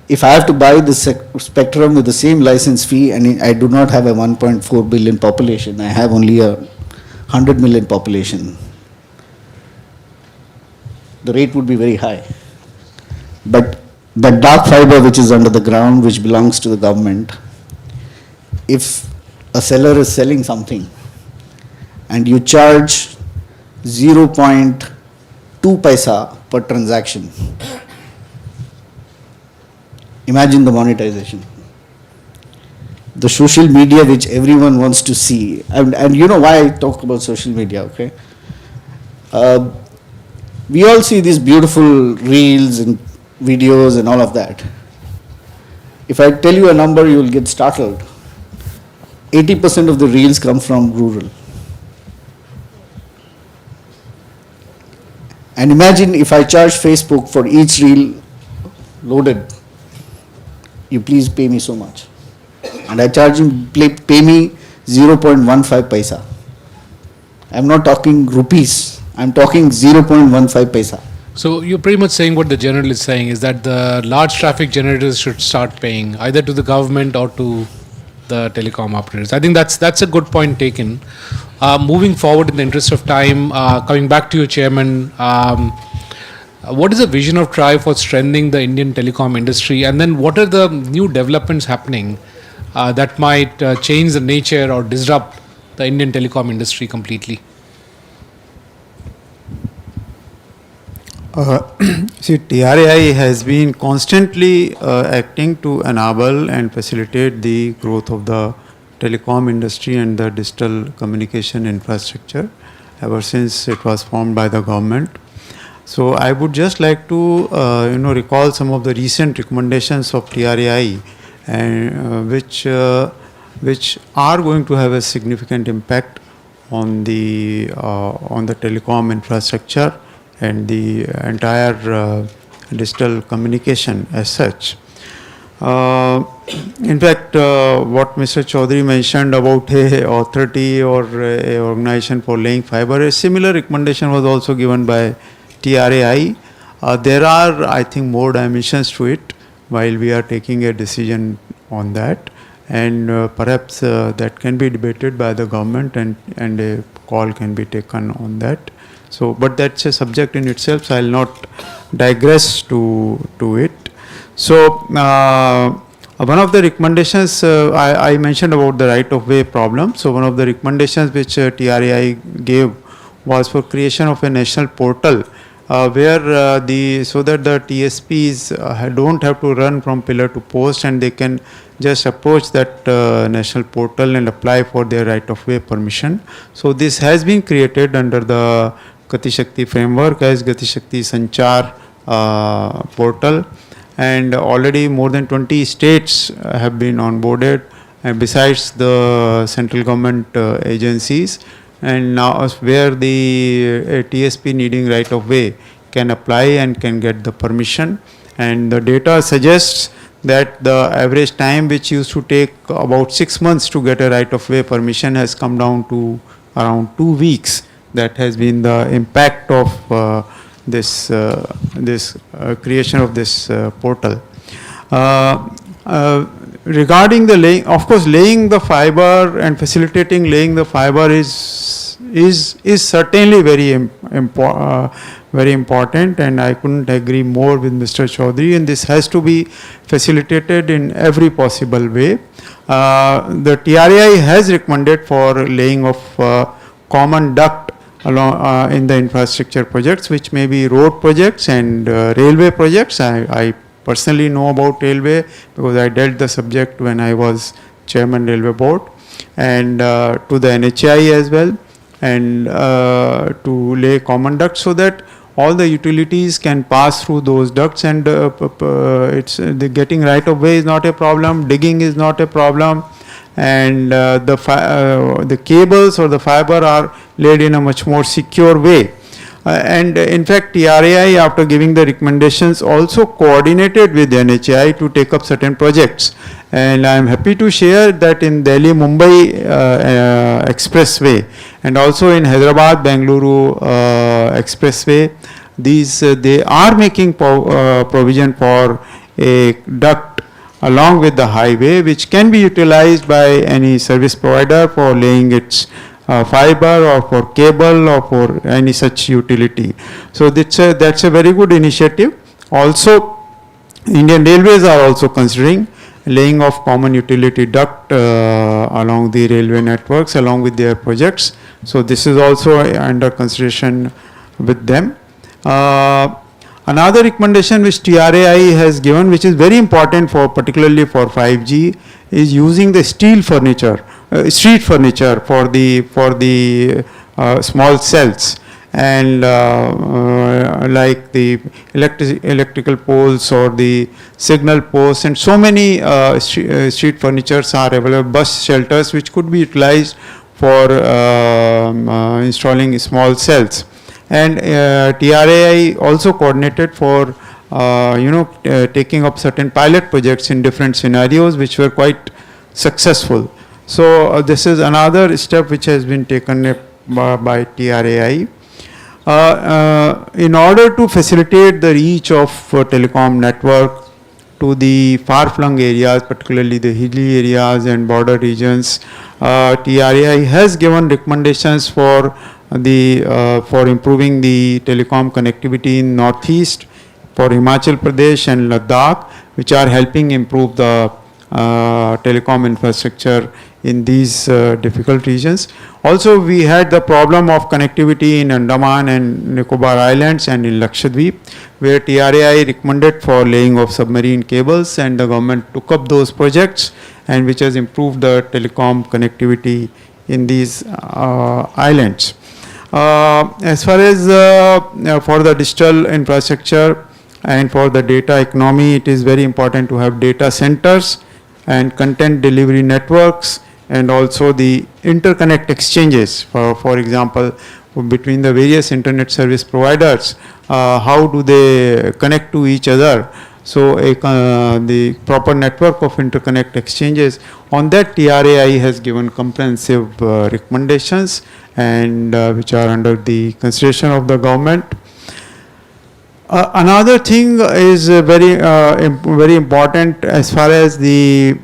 if I have to buy the spectrum with the same license fee and I do not have a 1.4 billion population, I have only a 100 million population. The rate would be very high. But the dark fiber which is under the ground, which belongs to the government, if a seller is selling something and you charge 0.2 paisa per transaction, imagine the monetization. The social media which everyone wants to see, and you know why I talk about social media, okay? We all see these beautiful reels and videos and all of that. If I tell you a number, you will get startled. 80% of the reels come from rural. And imagine if I charge Facebook for each reel loaded, you please pay me so much. And I charge him, pay me 0.15 paisa. I'm not talking rupees, I'm talking 0.15 paisa. So you're pretty much saying what the general is saying is that the large traffic generators should start paying either to the government or to the telecom operators. I think that's a good point taken. Moving forward in the interest of time, coming back to you, Chairman, what is the vision of TRAI for strengthening the Indian telecom industry, and then what are the new developments happening that might change the nature or disrupt the Indian telecom industry completely? See, TRAI has been constantly acting to enable and facilitate the growth of the telecom industry and the digital communication infrastructure ever since it was formed by the government. So I would just like to recall some of the recent recommendations of TRAI, and which are going to have a significant impact on the telecom infrastructure and the entire digital communication as such. In fact, what Mr. Choudhury mentioned about a authority or a organization for laying fiber, a similar recommendation was also given by TRAI. There are, I think, more dimensions to it while we are taking a decision on that, and perhaps that can be debated by the government and a call can be taken on that. So, but that's a subject in itself, so I will not digress to it. So, one of the recommendations I mentioned about the right of way problem. So, one of the recommendations which TRAI gave was for creation of a national portal so that the TSPs don't have to run from pillar to post, and they can just approach that national portal and apply for their right of way permission. So this has been created under the Gati Shakti framework as Gati Shakti Sanchar portal, and already more than 20 states have been onboarded, and besides the central government agencies, and now where the TSP needing right of way can apply and can get the permission. And the data suggests that the average time which used to take about 6 months to get a right of way permission has come down to around 2 weeks. That has been the impact of this creation of this portal. Regarding the laying, of course, laying the fiber and facilitating laying the fiber is certainly very important, and I couldn't agree more with Mr. Choudhury, and this has to be facilitated in every possible way. The TRAI has recommended for laying of common duct along in the infrastructure projects, which may be road projects and railway projects. I personally know about railway because I dealt the subject when I was chairman railway board, and to the NHI as well, and to lay common ducts so that all the utilities can pass through those ducts, and it's the getting right of way is not a problem, digging is not a problem, and the cables or the fiber are laid in a much more secure way. And in fact, TRAI, after giving the recommendations, also coordinated with NHI to take up certain projects. And I am happy to share that in Delhi-Mumbai expressway, and also in Hyderabad-Bengaluru expressway, they are making provision for a duct along with the highway, which can be utilized by any service provider for laying its fiber or for cable or for any such utility. So that's a very good initiative. Also, Indian Railways are also considering laying of common utility duct along the railway networks along with their projects. So this is also under consideration with them. Another recommendation which TRAI has given, which is very important for particularly for 5G, is using the steel furniture, street furniture for the small cells, and like the electrical poles or the signal posts, and so many street furnitures are available, bus shelters which could be utilized for installing small cells. And TRAI also coordinated for taking up certain pilot projects in different scenarios which were quite successful. So this is another step which has been taken up by TRAI. In order to facilitate the reach of telecom network to the far-flung areas, particularly the hilly areas and border regions, TRAI has given recommendations for improving the telecom connectivity in Northeast, for Himachal Pradesh and Ladakh, which are helping improve the telecom infrastructure in these difficult regions. Also, we had the problem of connectivity in Andaman and Nicobar Islands and in Lakshadweep, where TRAI recommended for laying of submarine cables, and the government took up those projects, and which has improved the telecom connectivity in these islands. As far as for the digital infrastructure and for the data economy, it is very important to have data centers and content delivery networks, and also the interconnect exchanges, for example, between the various internet service providers, how do they connect to each other. So the proper network of interconnect exchanges, on that TRAI has given comprehensive recommendations, and which are under the consideration of the government. Another thing is very important as far as the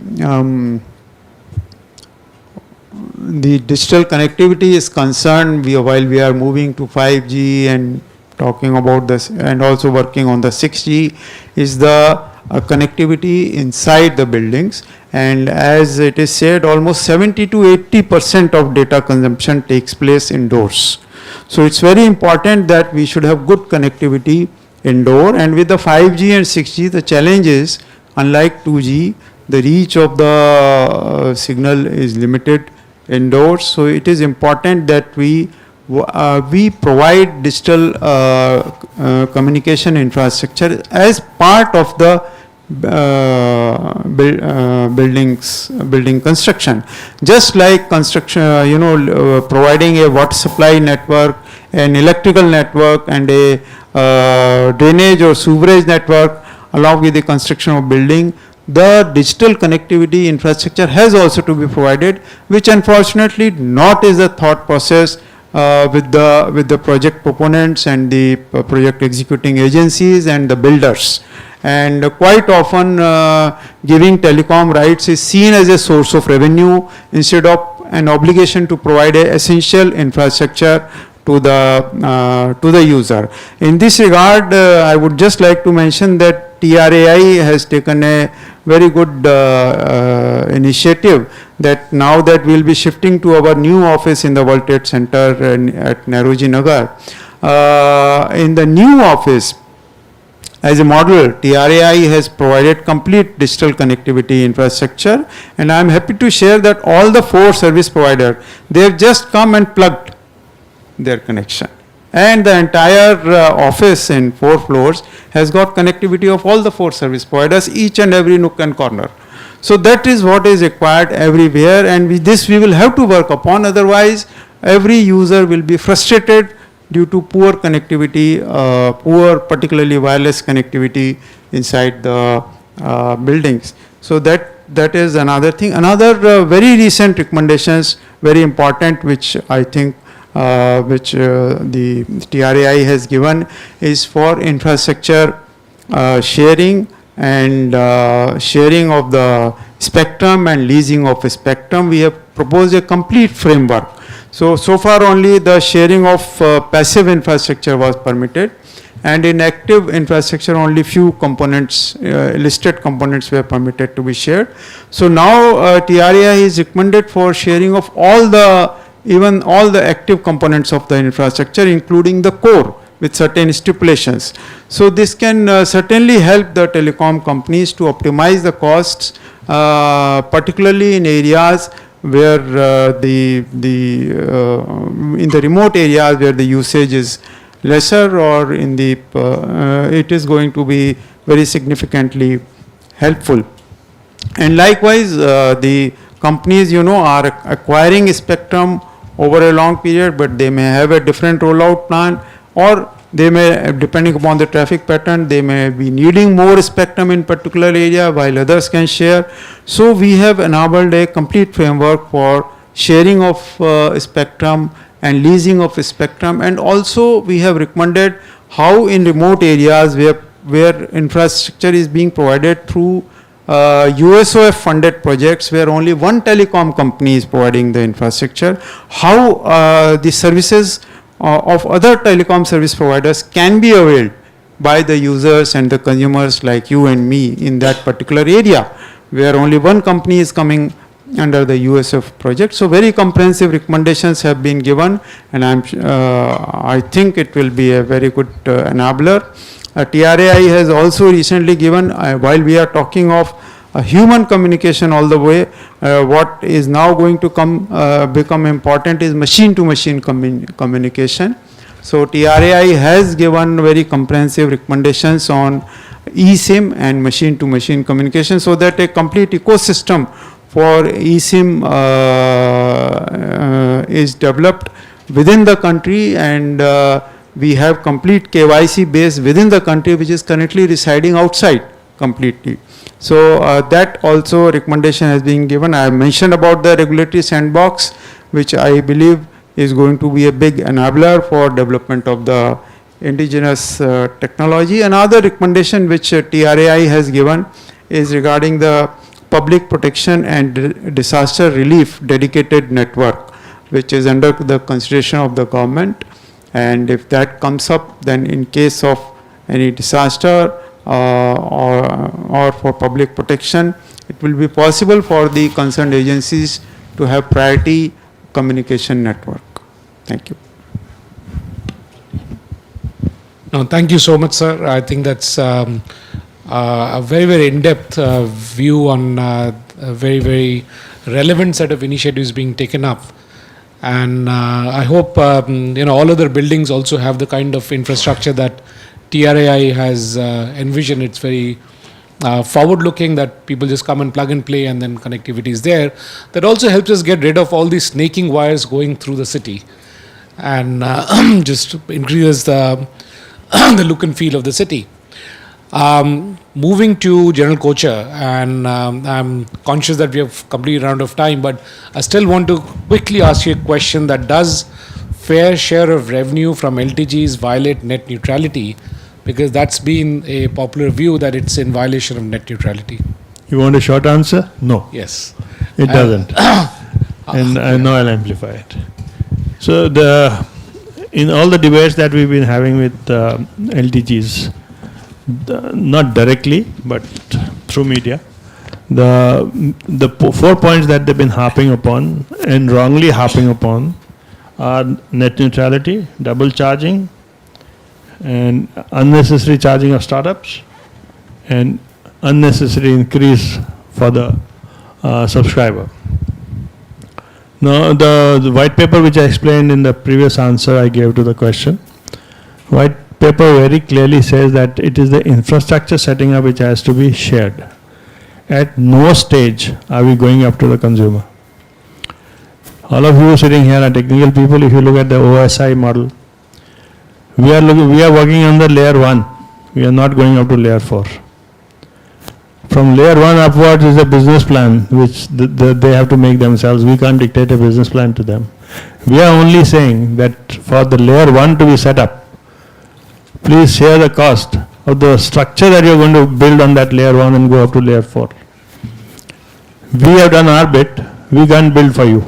digital connectivity is concerned. While we are moving to 5G and talking about this, and also working on the 6G, is the connectivity inside the buildings. And as it is said, almost 70 to 80% of data consumption takes place indoors. So it's very important that we should have good connectivity indoor, and with the 5G and 6G, the challenge is, unlike 2G, the reach of the signal is limited indoors. So it is important that we provide digital communication infrastructure as part of the building construction. Just like construction, providing a water supply network, an electrical network, and a drainage or sewerage network along with the construction of building, the digital connectivity infrastructure has also to be provided, which unfortunately not is a thought process with the project proponents and the project executing agencies and the builders. And quite often giving telecom rights is seen as a source of revenue instead of an obligation to provide a essential infrastructure to the user. In this regard, I would just like to mention that TRAI has taken a very good initiative, that now that we will be shifting to our new office in the World Trade Center at Nehruji Nagar. In the new office, as a model, TRAI has provided complete digital connectivity infrastructure, and I am happy to share that all the 4 service providers, they have just come and plugged their connection. And the entire office in 4 floors has got connectivity of all the 4 service providers, each and every nook and corner. So that is what is required everywhere, and this we will have to work upon, otherwise every user will be frustrated due to poor connectivity, poor particularly wireless connectivity inside the buildings. So that is another thing. Another very recent recommendations, very important, which I think the TRAI has given, is for infrastructure sharing and sharing of the spectrum and leasing of spectrum. We have proposed a complete framework. So far only the sharing of passive infrastructure was permitted, and in active infrastructure only few components, listed components were permitted to be shared. So now TRAI is recommended for sharing of even all the active components of the infrastructure, including the core, with certain stipulations. So this can certainly help the telecom companies to optimize the costs, particularly in areas where in the remote areas where the usage is lesser, or in the it is going to be very significantly helpful. And likewise, the companies are acquiring spectrum over a long period, but they may have a different rollout plan, or they may, depending upon the traffic pattern, they may be needing more spectrum in particular area while others can share. So we have enabled a complete framework for sharing of spectrum and leasing of spectrum, and also we have recommended how in remote areas where infrastructure is being provided through USOF funded projects, where only one telecom company is providing the infrastructure, how the services of other telecom service providers can be availed by the users and the consumers like you and me in that particular area, where only one company is coming under the USOF project. So very comprehensive recommendations have been given, and I think it will be a very good enabler. TRAI has also recently given, while we are talking of human communication all the way, what is now going to become important is machine-to-machine communication. So TRAI has given very comprehensive recommendations on eSIM and machine-to-machine communication, so that a complete ecosystem for eSIM is developed within the country, and we have complete KYC base within the country, which is currently residing outside completely. So that also recommendation has been given. I have mentioned about the regulatory sandbox, which I believe is going to be a big enabler for development of the indigenous technology. Another recommendation which TRAI has given is regarding the public protection and disaster relief dedicated network, which is under the consideration of the government. And if that comes up, then in case of any disaster or for public protection, it will be possible for the concerned agencies to have priority communication network. Thank you. No, thank you so much, sir. I think that's a very, very in-depth view on a very, very relevant set of initiatives being taken up. And I hope all other buildings also have the kind of infrastructure that TRAI has envisioned. It's very forward-looking, that people just come and plug and play, and then connectivity is there. That also helps us get rid of all these snaking wires going through the city, and just increases the the look and feel of the city. Moving to General Kochhar, and I'm conscious that we have completely run out of time, but I still want to quickly ask you a question: that does fair share of revenue from LTGs violate net neutrality? Because that's been a popular view that it's in violation of net neutrality. You want a short answer? No. Yes. It doesn't. And I know I'll amplify it. So in all the debates that we've been having with LTGs, not directly, but through media, the 4 points that they've been harping upon, and wrongly harping upon, are net neutrality, double charging, and unnecessary charging of startups, and unnecessary increase for the subscriber. Now, the white paper which I explained in the previous answer I gave to the question, white paper very clearly says that it is the infrastructure setting up which has to be shared. At no stage are we going up to the consumer. All of you sitting here are technical people. If you look at the OSI model, we are working on the layer 1. We are not going up to layer 4. From layer 1 upwards is a business plan which they have to make themselves. We can't dictate a business plan to them. We are only saying that for the layer 1 to be set up, please share the cost of the structure that you are going to build on that layer 1 and go up to layer 4. We have done our bit. We can't build for you.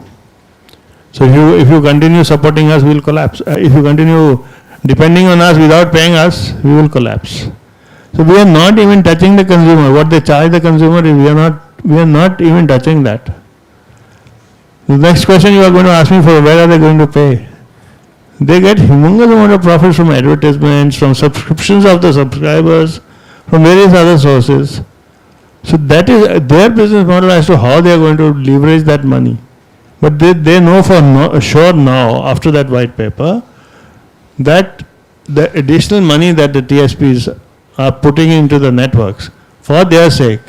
So if you continue supporting us, we will collapse. If you continue depending on us without paying us, we will collapse. So we are not even touching the consumer. What they charge the consumer, we are not even touching that. The next question you are going to ask me for, where are they going to pay? They get humongous amount of profits from advertisements, from subscriptions of the subscribers, from various other sources. So that is their business model as to how they are going to leverage that money. But they know for sure now, after that white paper, that the additional money that the TSPs are putting into the networks for their sake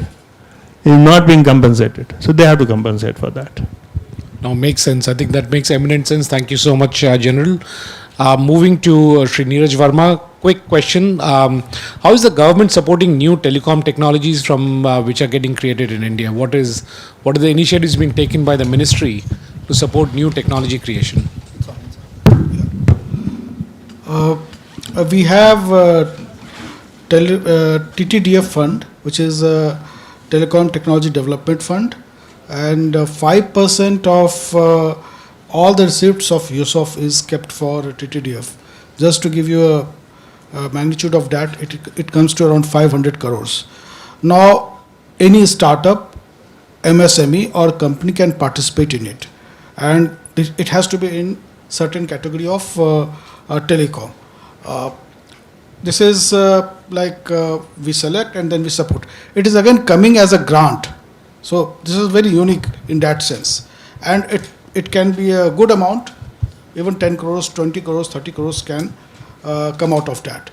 is not being compensated. So they have to compensate for that. Now, makes sense. I think that makes eminent sense. Thank you so much, General. Moving to Shri Niraj Verma, quick question. How is the government supporting new telecom technologies from which are getting created in India? What are the initiatives being taken by the ministry to support new technology creation? We have TTDF fund, which is a Telecom Technology Development Fund, and 5% of all the receipts of USOF is kept for TTDF. Just to give you a magnitude of that, it comes to around 500 crores. Now, any startup, MSME or company can participate in it, and it has to be in certain category of telecom. This is we select and then we support. It is again coming as a grant. So this is very unique in that sense. And it can be a good amount, even 10 crores, 20 crores, 30 crores can come out of that.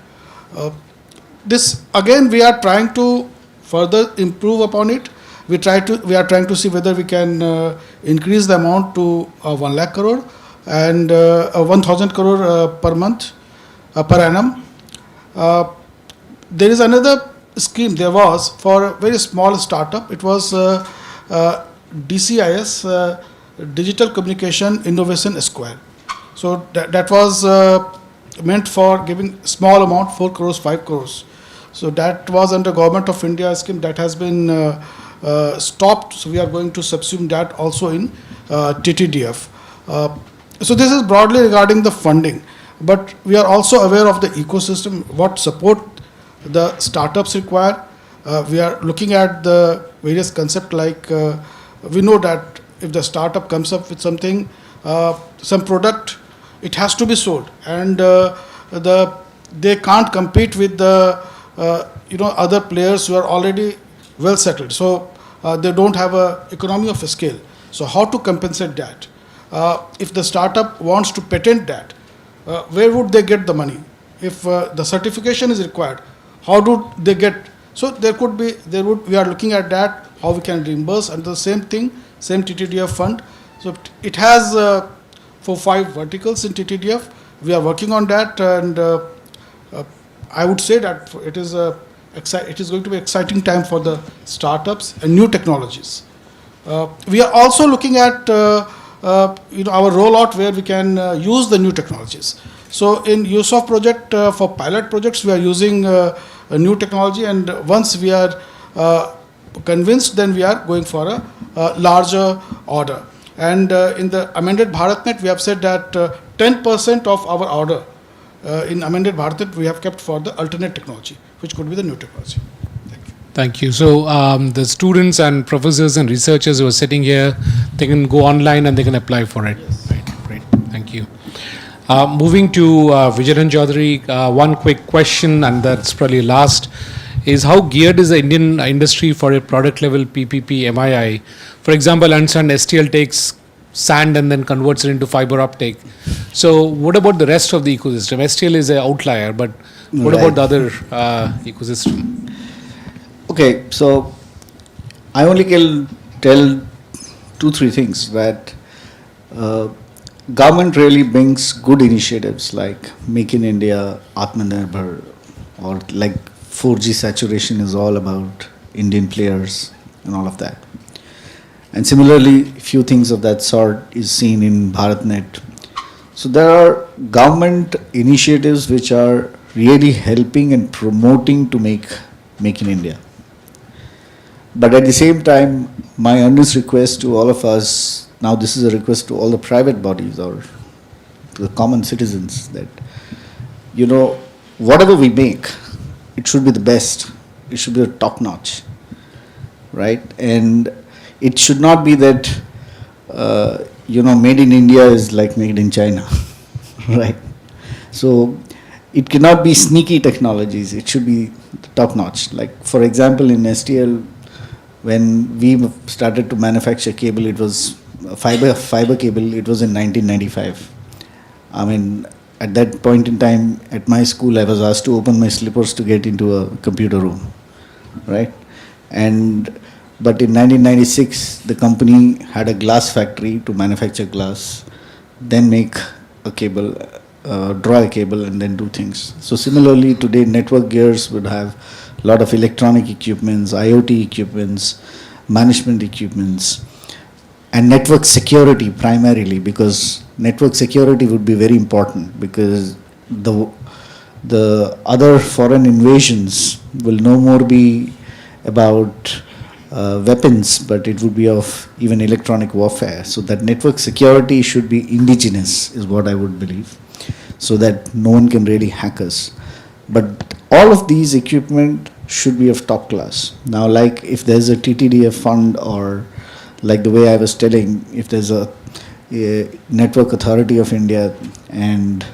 This again, we are trying to further improve upon it. We are trying to see whether we can increase the amount to 1 lakh crore and 1,000 crore per month, per annum. There is another scheme there was for a very small startup. It was DCIS, Digital Communication Innovation Square. So that was meant for giving small amount, 4 crores, 5 crores. So that was under Government of India scheme that has been stopped. So we are going to subsume that also in TTDF. So this is broadly regarding the funding. But we are also aware of the ecosystem, what support the startups require. We are looking at the various concepts like we know that if the startup comes up with something, some product, it has to be sold. And the they can't compete with the other players who are already well settled. So they don't have a economy of scale. So how to compensate that? If the startup wants to patent that, where would they get the money? If the certification is required, how do they get? So we are looking at that, how we can reimburse, and the same thing, same TTDF fund. So it has 4-5 verticals in TTDF. We are working on that, and I would say that it is going to be exciting time for the startups and new technologies. We are also looking at our rollout where we can use the new technologies. So in USOF project, for pilot projects, we are using a new technology, and once we are convinced, then we are going for a larger order. And in the amended BharatNet, we have said that 10% of our order in amended BharatNet we have kept for the alternate technology, which could be the new technology. Thank you. So the students and professors and researchers who are sitting here, they can go online and they can apply for it. Yes. Right. Great. Thank you. Moving to Vijaynand Choudhury, one quick question, and that's probably last, is how geared is the Indian industry for a product level PPP MII? For example, I understand STL takes sand and then converts it into fiber optic. So what about the rest of the ecosystem? STL is an outlier, but what about the other ecosystem? Okay, so I only can tell 2-3 things, that government really brings good initiatives like Make in India, Atmanirbhar, or like 4G saturation is all about Indian players and all of that. And similarly, few things of that sort is seen in BharatNet. So there are government initiatives which are really helping and promoting to make in India. But at the same time, my earnest request to all of us, now this is a request to all the private bodies or to the common citizens, that, whatever we make, it should be the best. It should be the top notch, right? And it should not be that, made in India is like made in China, right? So it cannot be sneaky technologies. It should be top notch. Like, for example, in STL, when we started to manufacture cable, it was fiber cable, it was in 1995. I mean, at that point in time, at my school, I was asked to open my slippers to get into a computer room, right? But in 1996, the company had a glass factory to manufacture glass, then make a cable, draw a cable, and then do things. So similarly, today network gears would have a lot of electronic equipments, IoT equipments, management equipments, and network security primarily, because network security would be very important, because the other foreign invasions will no more be about weapons, but it would be of even electronic warfare. So that network security should be indigenous, is what I would believe, so that no one can really hack us. But all of these equipment should be of top class. Now, like if there's a TTDF fund, or like the way I was telling, if there's a Network Authority of India and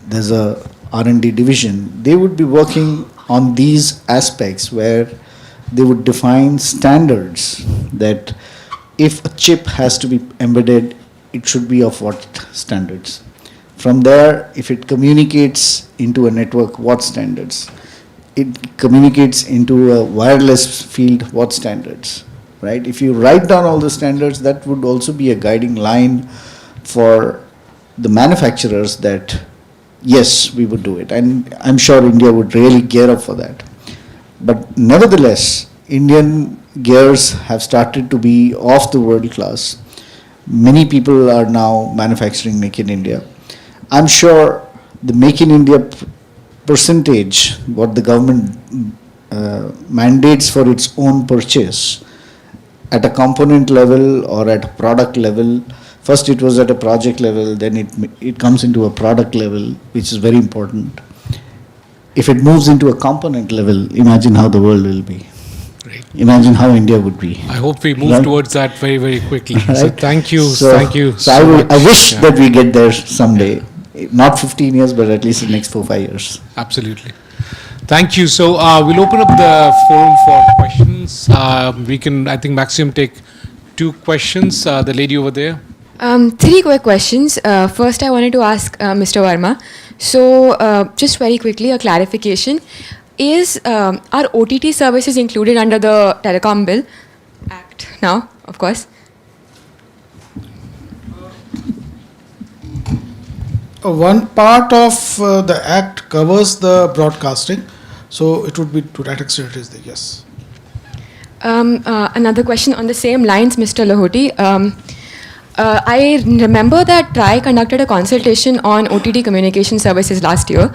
there's a R&D division, they would be working on these aspects where they would define standards, that if a chip has to be embedded, it should be of what standards. From there, if it communicates into a network, what standards? It communicates into a wireless field, what standards, right? If you write down all the standards, that would also be a guiding line for the manufacturers that, yes, we would do it. And I'm sure India would really gear up for that. But nevertheless, Indian gears have started to be of the world class. Many people are now manufacturing Make in India. I'm sure the Make in India percentage, what the government mandates for its own purchase, at a component level or at a product level, first it was at a project level, then it comes into a product level, which is very important. If it moves into a component level, imagine how the world will be. Great. Imagine how India would be. I hope we move towards that very, very quickly. Right? So thank you. So Thank you. I wish that we get there someday. not 15 years, but at least the next 4-5 years. Absolutely. Thank you. So we'll open up the forum for questions. We can, I think, maximum take 2 questions. The lady over there. 3 quick questions. First, I wanted to ask Mr. Verma. So, just very quickly, a clarification. Are OTT services included under the Telecom Bill Act now, of course? One part of the act covers the broadcasting, so it would be to that extent it is there, yes. Another question on the same lines, Mr. Lahoti. I remember that TRAI conducted a consultation on OTT communication services last year.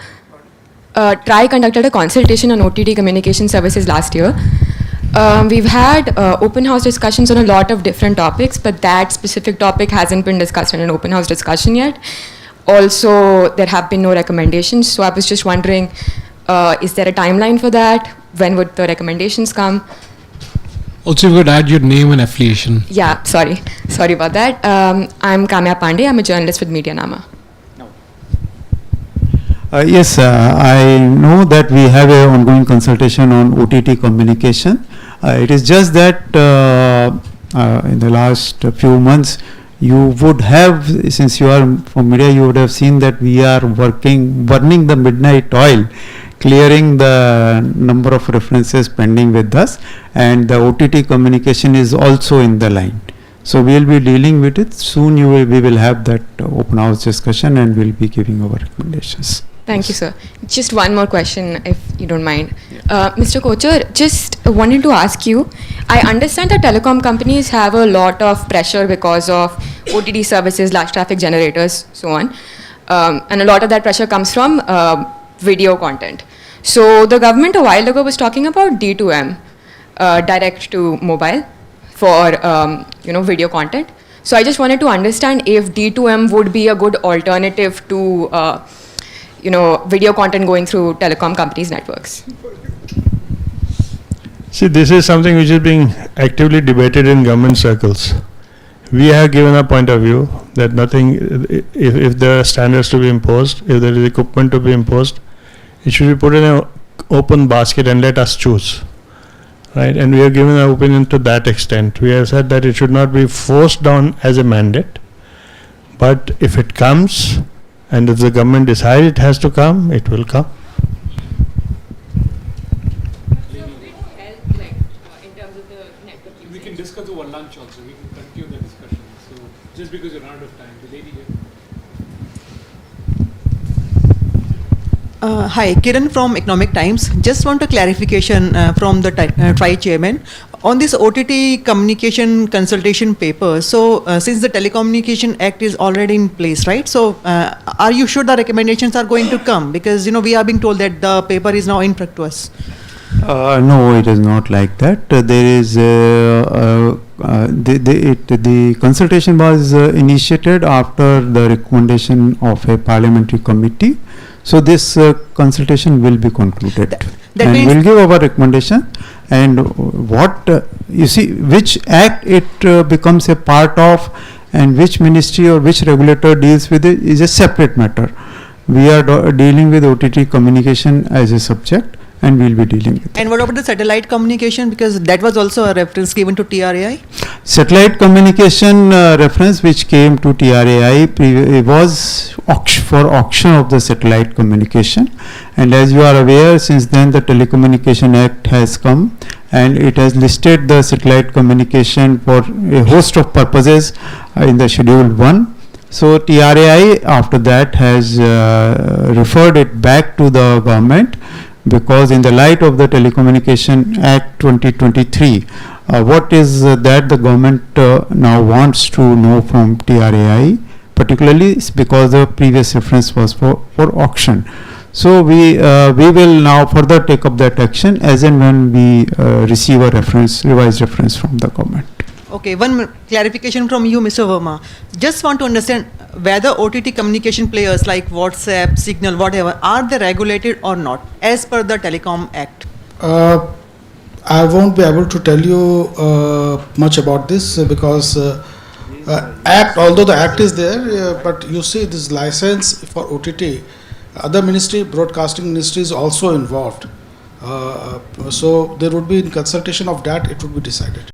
TRAI conducted a consultation on OTT communication services last year. We've had open house discussions on a lot of different topics, but that specific topic hasn't been discussed in an open house discussion yet. Also, there have been no recommendations. So I was just wondering, is there a timeline for that? When would the recommendations come? Also, you could add your name and affiliation. Yeah, sorry about that. I'm Kamya Pandey. I'm a journalist with Medianama. Yes, I know that we have an ongoing consultation on OTT communication. It is just that in the last few months, you would have, since you are from media, you would have seen that we are burning the midnight oil, clearing the number of references pending with us, and the OTT communication is also in the line. So we will be dealing with it. Soon we will have that open house discussion and we will be giving our recommendations. Thank you, sir. Just one more question, if you don't mind. Mr. Kochhar, just wanted to ask you, I understand that telecom companies have a lot of pressure because of OTT services, large traffic generators, so on. And a lot of that pressure comes from video content. So the government a while ago was talking about D2M, direct to mobile, for video content. So I just wanted to understand if D2M would be a good alternative to video content going through telecom companies' networks. See, this is something which is being actively debated in government circles. We have given a point of view that if there are standards to be imposed, if there is equipment to be imposed, it should be put in an open basket and let us choose. Right? And we have given our opinion to that extent. We have said that it should not be forced down as a mandate, but if it comes, and if the government decides it has to come, it will come. We can discuss over lunch also. We can continue the discussion. So just because you're out of time, the lady here. Hi, Kiran from Economic Times. Just want a clarification from the TRAI chairman on this OTT communication consultation paper. So, since the Telecommunication Act is already in place, right? So, are you sure the recommendations are going to come? Because we are being told that the paper is now in practice. No, it is not like that. There is the consultation was initiated after the recommendation of a parliamentary committee. So this consultation will be concluded, that and means we'll give our recommendation. And what you see, which act it becomes a part of, and which ministry or which regulator deals with it is a separate matter. We are dealing with OTT communication as a subject, and we'll be dealing with it. And what about the satellite communication? Because that was also a reference given to TRAI. Satellite communication reference which came to TRAI was for auction of the satellite communication, and as you are aware, since then the Telecommunication Act has come and it has listed the satellite communication for a host of purposes in the Schedule 1. So TRAI after that has referred it back to the government, because in the light of the Telecommunication Act 2023, what is that the government now wants to know from TRAI, particularly because the previous reference was for auction. So we will now further take up that action as and when we receive a revised reference from the government. Okay, one clarification from you, Mr. Verma. Just want to understand whether OTT communication players like WhatsApp, Signal, whatever, are they regulated or not as per the Telecom Act? I won't be able to tell you much about this because Act, although the act is there, but you see this license for OTT, other ministry, broadcasting ministry is also involved. So there would be in consultation of that, it would be decided.